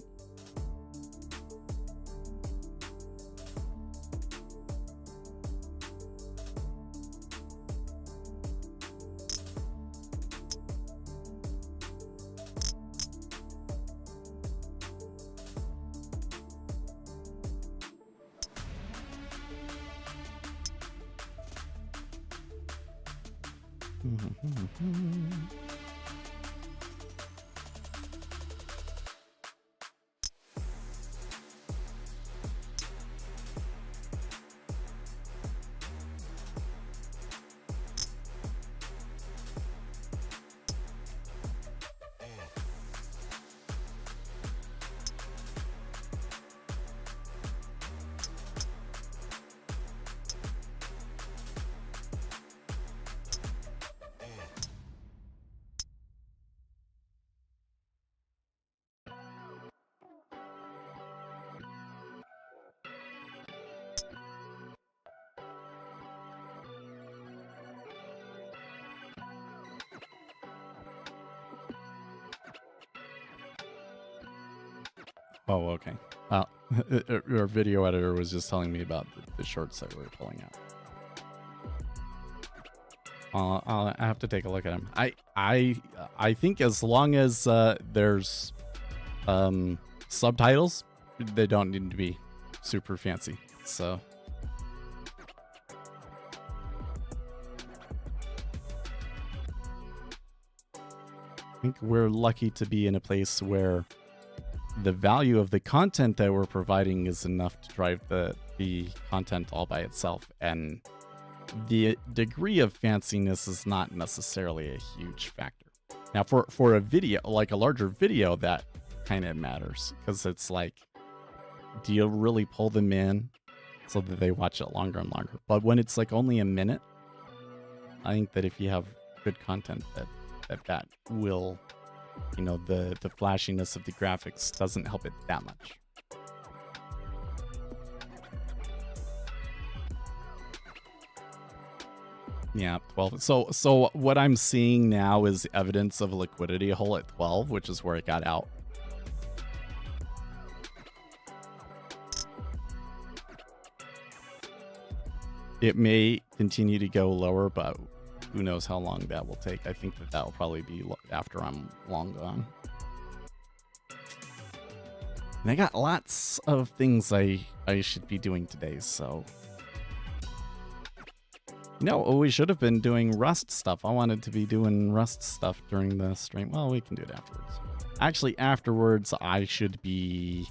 Oh, okay. Our video editor was just telling me about the shorts that we were pulling out. I have to take a look at them. I think as long as there's subtitles, they don't need to be super fancy. So I think we're lucky to be in a place where the value of the content that we're providing is enough to drive the content all by itself, and the degree of fanciness is not necessarily a huge factor. Now, for a video, like a larger video, that kind of matters, because it's like, do you really pull them in so that they watch it longer and longer? But when it's like only a minute, I think that if you have good content, that will, you know, the flashiness of the graphics doesn't help it that much. Yeah, 12. So what I'm seeing now is evidence of a liquidity hole at 12, which is where it got out. It may continue to go lower, but who knows how long that will take. I think that will probably be after I'm long gone. And I got lots of things I should be doing today, so... You know, we should have been doing Rust stuff. I wanted to be doing Rust stuff during the stream. Well, we can do it afterwards. Actually, afterwards, I should be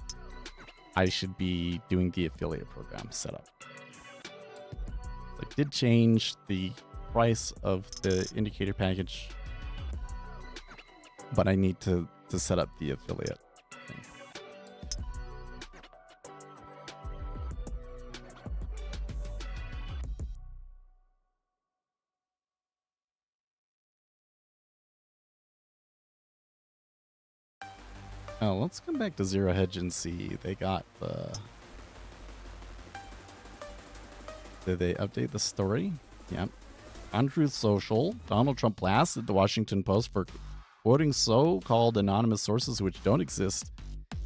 doing the affiliate program setup. I did change the price of the indicator package, but I need to set up the affiliate thing. Oh, let's come back to Zero Hedge and see. They got the... Did they update the story? Yep. On Truth Social, Donald Trump blasted the Washington Post for quoting so-called anonymous sources which don't exist.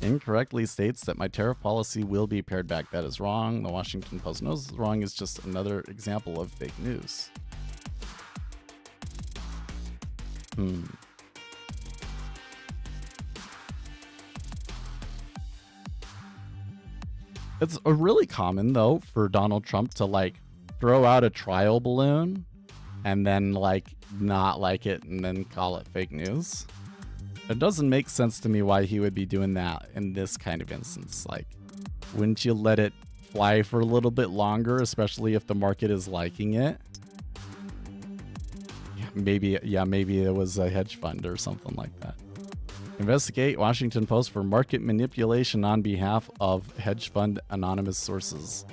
Incorrectly states that my tariff policy will be pared back. That is wrong. The Washington Post knows it's wrong. It's just another example of fake news. It's really common, though, for Donald Trump to, like, throw out a trial balloon and then, like, not like it and then call it fake news. It doesn't make sense to me why he would be doing that in this kind of instance. Like, wouldn't you let it fly for a little bit longer, especially if the market is liking it? Maybe it was a hedge fund or something like that. Investigate Washington Post for market manipulation on behalf of hedge fund anonymous sources.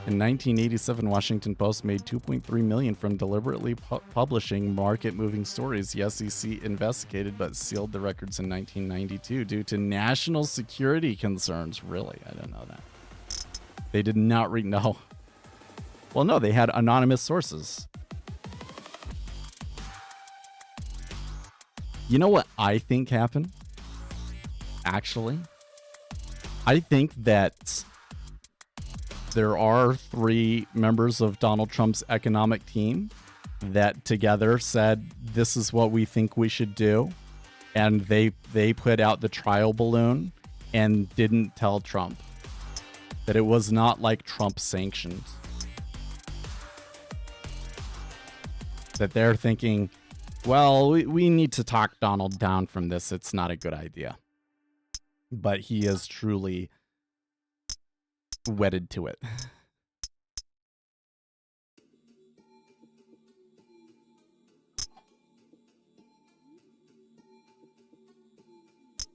In 1987, Washington Post made $2.3 million from deliberately publishing market-moving stories. The SEC investigated but sealed the records in 1992 due to national security concerns. Really? I didn't know that. They did not read... No. Well, no, they had anonymous sources. You know what I think happened? Actually, I think that there are 3 members of Donald Trump's economic team that together said, this is what we think we should do. And they put out the trial balloon and didn't tell Trump. That it was not like Trump sanctioned. That they're thinking... Well, we need to talk Donald down from this. It's not a good idea. But he is truly wedded to it.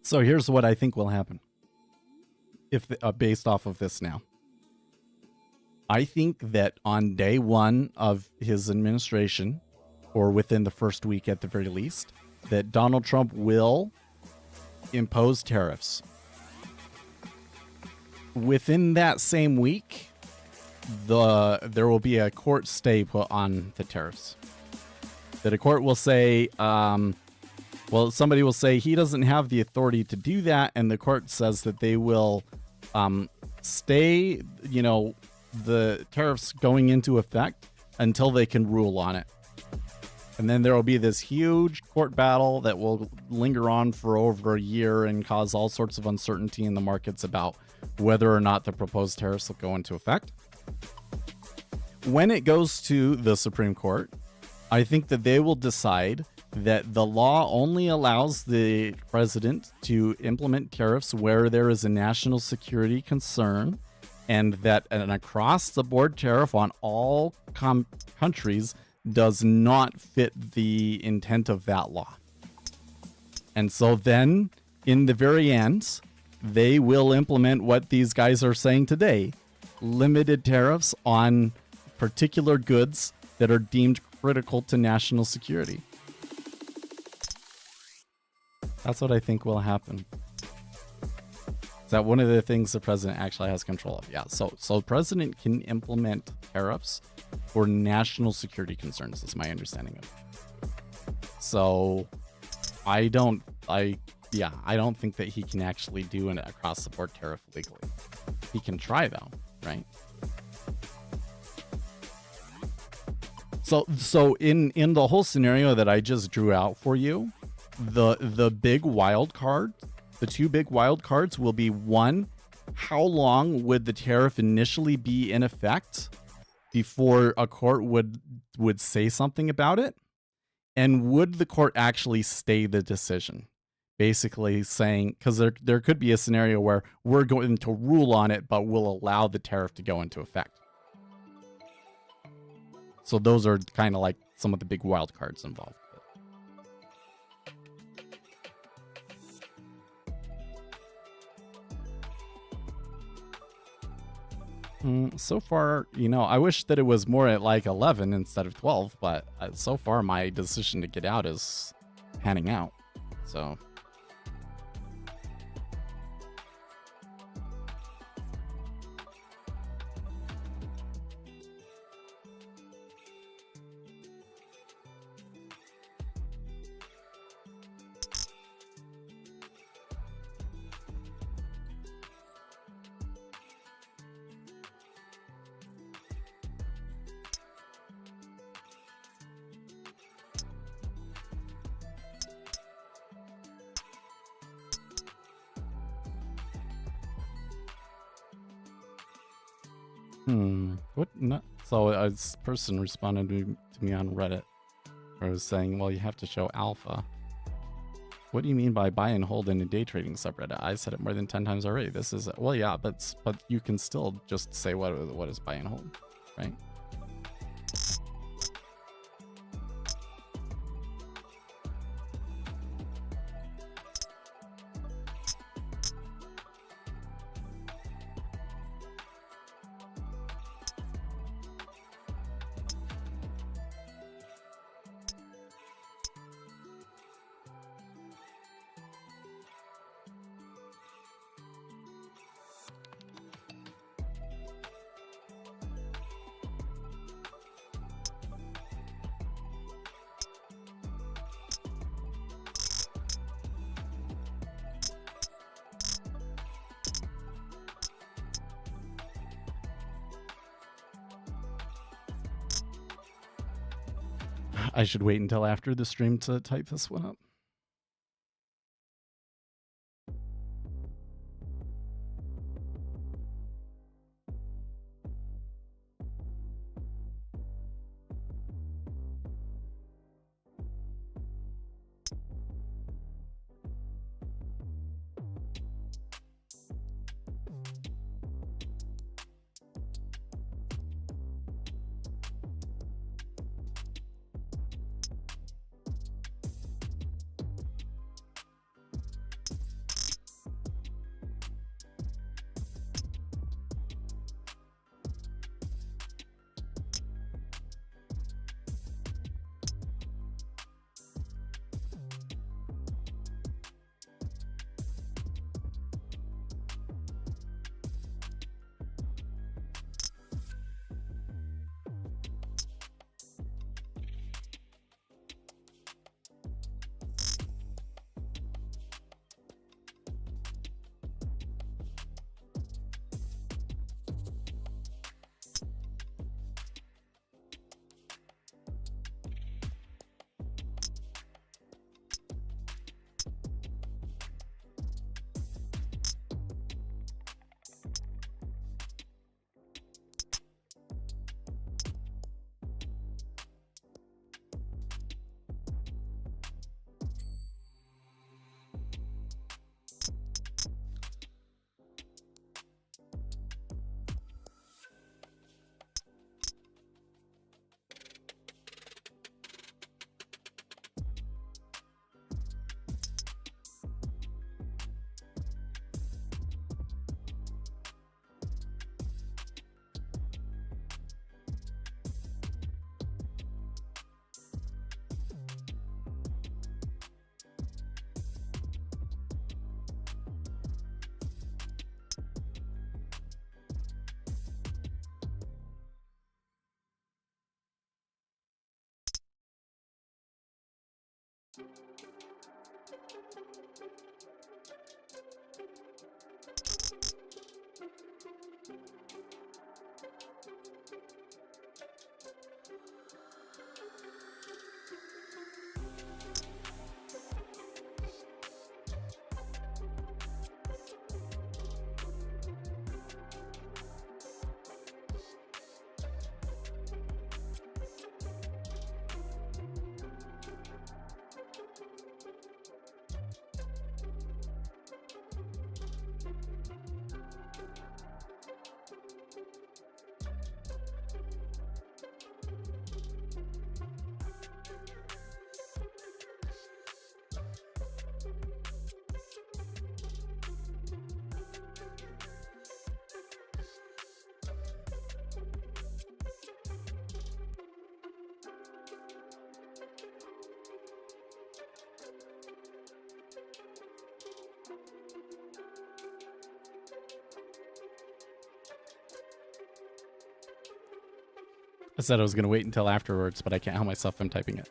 So here's what I think will happen. If based off of this now. I think that on day 1 of his administration, or within the first week at the very least, that Donald Trump will impose tariffs. Within that same week, there will be a court stay put on the tariffs. That a court will say, well, somebody will say he doesn't have the authority to do that, and the court says that they will stay, you know, the tariffs going into effect until they can rule on it. And then there will be this huge court battle that will linger on for over a year and cause all sorts of uncertainty in the markets about whether or not the proposed tariffs will go into effect. When it goes to the Supreme Court, I think that they will decide that the law only allows the president to implement tariffs where there is a national security concern and that an across-the-board tariff on all countries does not fit the intent of that law. And so then, in the very end, they will implement what these guys are saying today: limited tariffs on particular goods that are deemed critical to national security. That's what I think will happen. Is that one of the things the president actually has control of? Yeah, so the president can implement tariffs for national security concerns, is my understanding of it. So I don't think that he can actually do an across-the-board tariff legally. He can try, though, right? So in the whole scenario that I just drew out for you, the big wild card, the two big wild cards will be: one, how long would the tariff initially be in effect before a court would say something about it? And would the court actually stay the decision? Basically saying, because there could be a scenario where we're going to rule on it, but we'll allow the tariff to go into effect. So those are kind of like some of the big wild cards involved. So far, I wish that it was more at like 11 instead of 12, but so far my decision to get out is panning out. So what? Not so. A person responded to me on Reddit, where I was saying, "Well, you have to show alpha." What do you mean by buy and hold in a day trading subreddit? I said it more than 10 times already. This is well, yeah, but you can still just say what is buy and hold, right? I should wait until after the stream to type this one up. I said I was going to wait until afterwards, but I can't help myself. I'm typing it.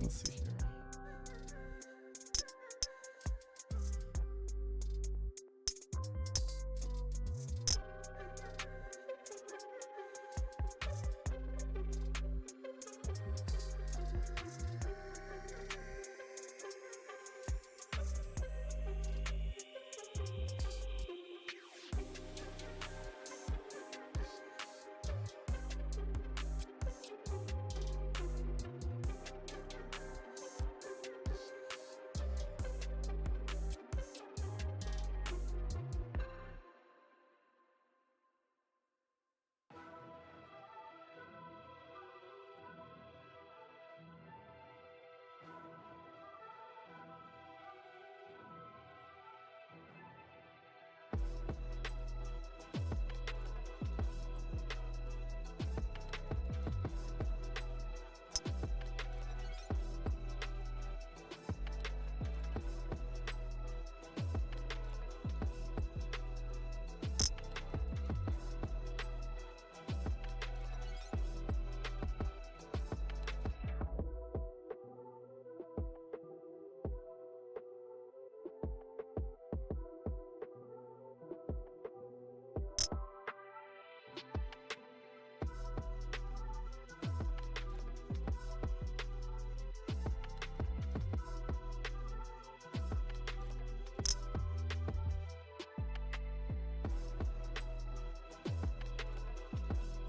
Let's see here.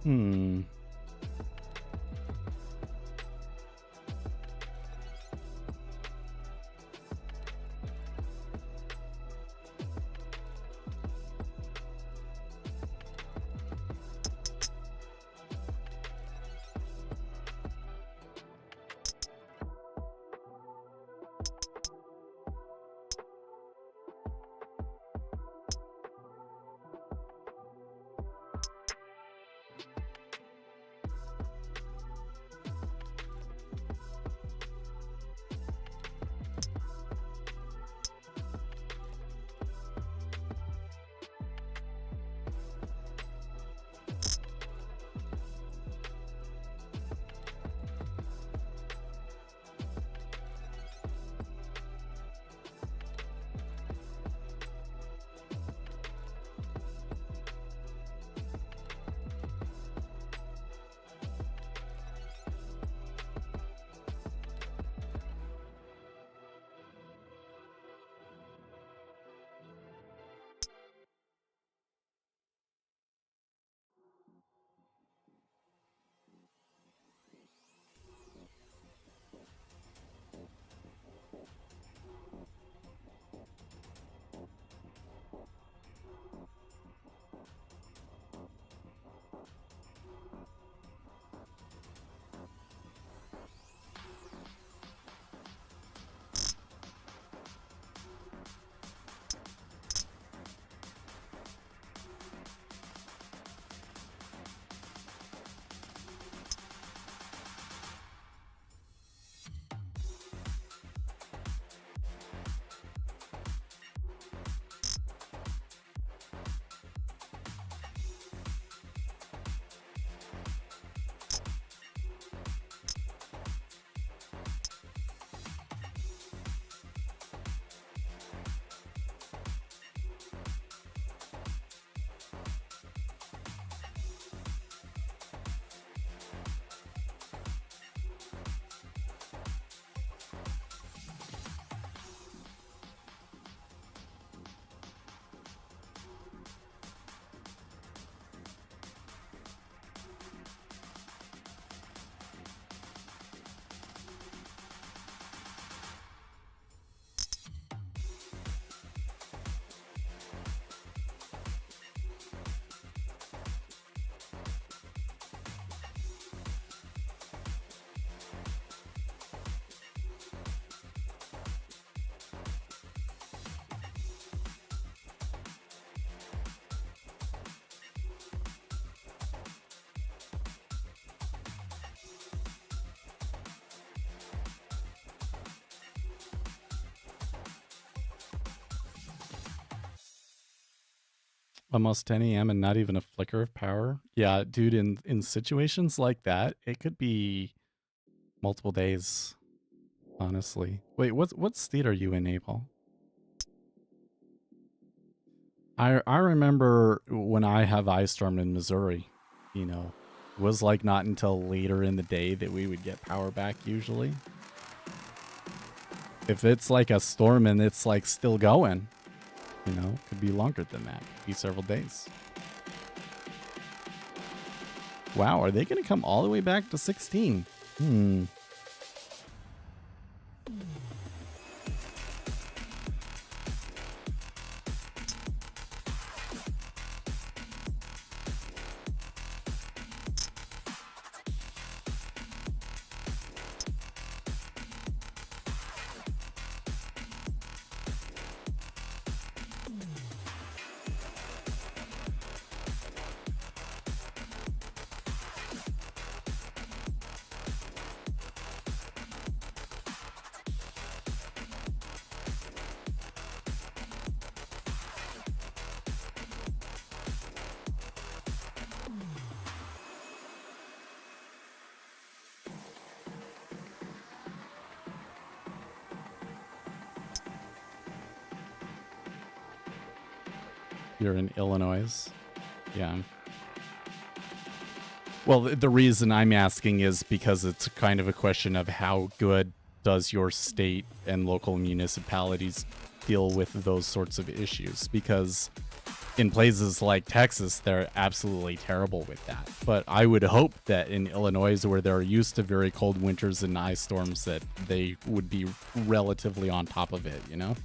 Hmm. Almost 10 a.m. and not even a flicker of power. Yeah, dude, in situations like that, it could be multiple days, honestly. Wait, what state are you in, Abel? I remember when I have ice storm in Missouri, you know, it was like not until later in the day that we would get power back usually. If it's like a storm and it's like still going, you know, could be longer than that. Could be several days. Wow, are they going to come all the way back to 16? You're in Illinois. Yeah. Well, the reason I'm asking is because it's kind of a question of how good does your state and local municipalities deal with those sorts of issues? Because in places like Texas, they're absolutely terrible with that. But I would hope that in Illinois, where they're used to very cold winters and ice storms, that they would be relatively on top of it, you know?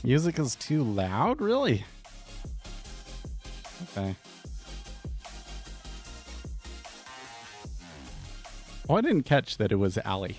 Music is too loud? Really? Okay. Oh, I didn't catch that it was Allie.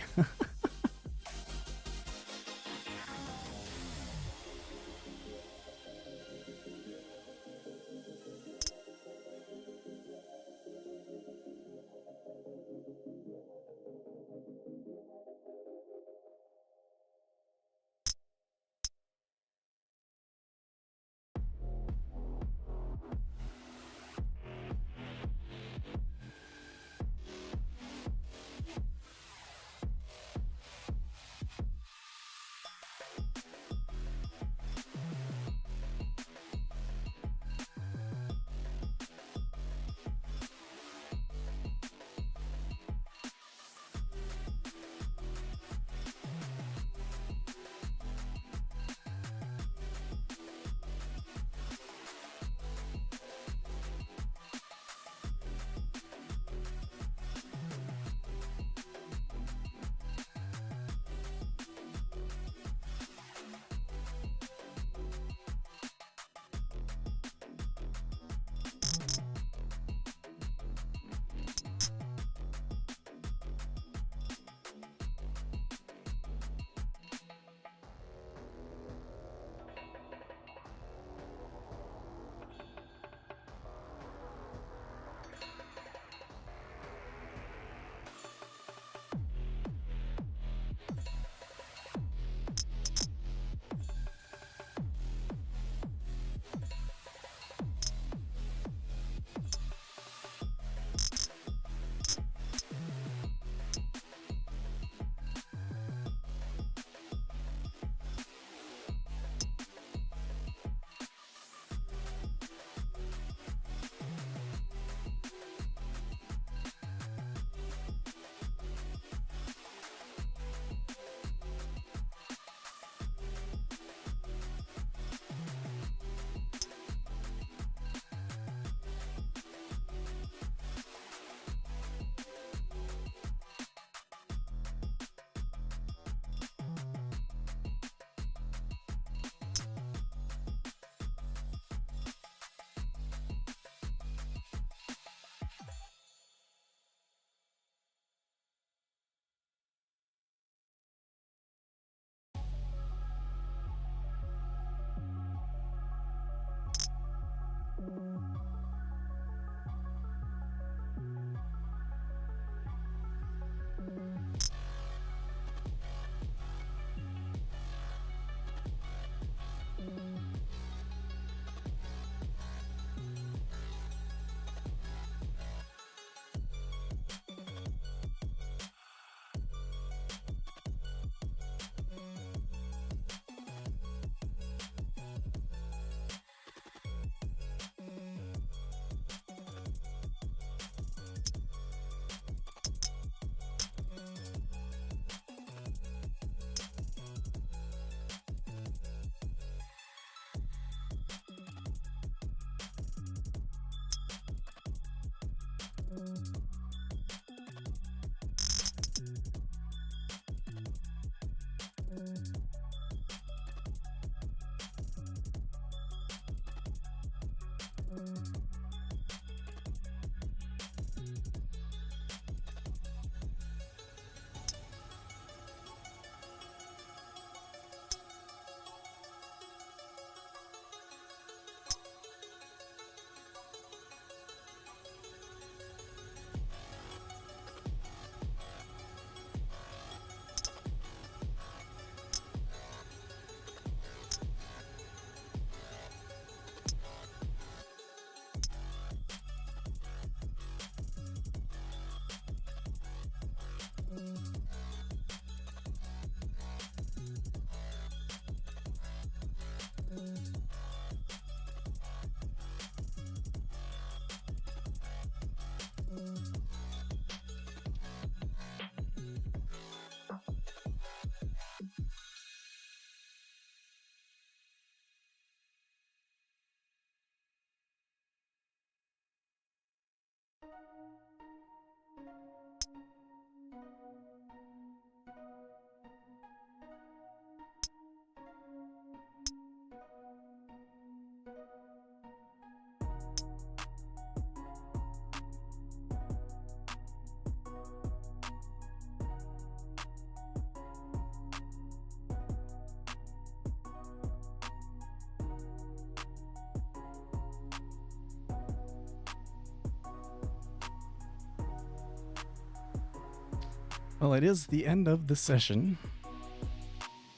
Well, it is the end of the session.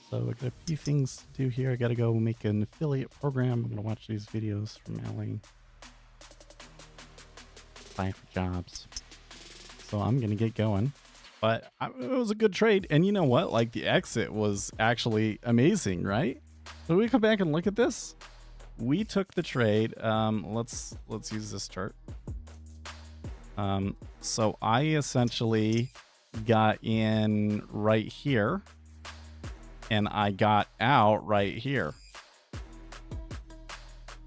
So I got a few things to do here. I got to go make an affiliate program. I'm going to watch these videos from Ellie. Apply for jobs. So I'm going to get going. But it was a good trade. And you know what? Like, the exit was actually amazing, right? So we come back and look at this. We took the trade. Let's use this chart. So I essentially got in right here and I got out right here.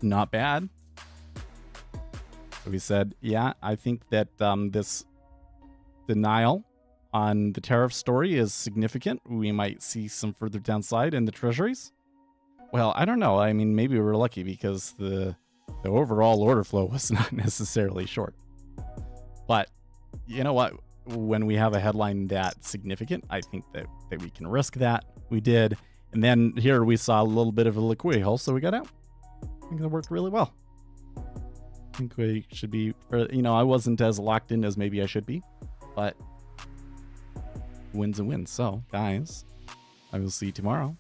Not bad. So we said, yeah, I think that this denial on the tariff story is significant. We might see some further downside in the treasuries. Well, I don't know. I mean, maybe we were lucky because the overall order flow was not necessarily short. But you know what? When we have a headline that significant, I think that we can risk that. We did. And then here we saw a little bit of a liquidity hole, so we got out. I think that worked really well. I think we should be, I wasn't as locked in as maybe I should be, but wins and wins. So, guys, I will see you tomorrow.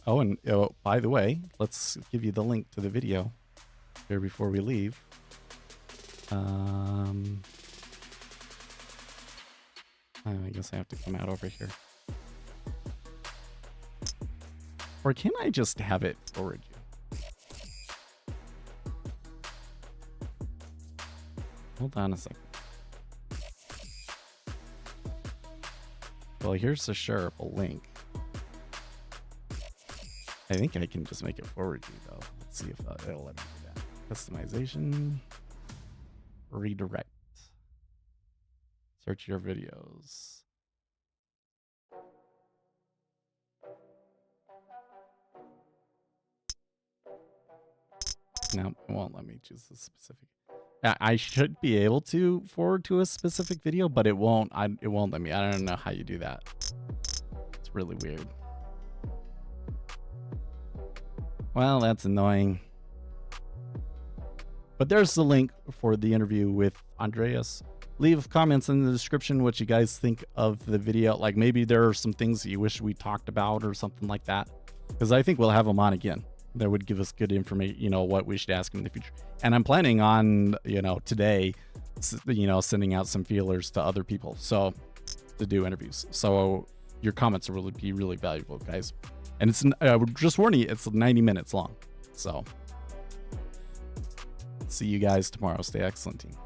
Oh, and by the way, let's give you the link to the video here before we leave. I guess I have to come out over here. Or can I just have it forward you? Hold on a second. Well, here's the shareable link. I think I can just make it forward you, though. Let's see if it'll let me do that. Customization. Redirect. Search your videos. No, it won't let me choose the specific. I should be able to forward to a specific video, but it won't. It won't let me. I don't know how you do that. It's really weird. Well, that's annoying. But there's the link for the interview with Andreas. Leave comments in the description what you guys think of the video. Like maybe there are some things that you wish we talked about or something like that. Because I think we'll have him on again. That would give us good information, you know, what we should ask him in the future. And I'm planning on, you know, today, you know, sending out some feelers to other people. So to do interviews. So your comments will be really valuable, guys. And it's just warning you, it's 90 minutes long. So see you guys tomorrow. Stay excellent, team.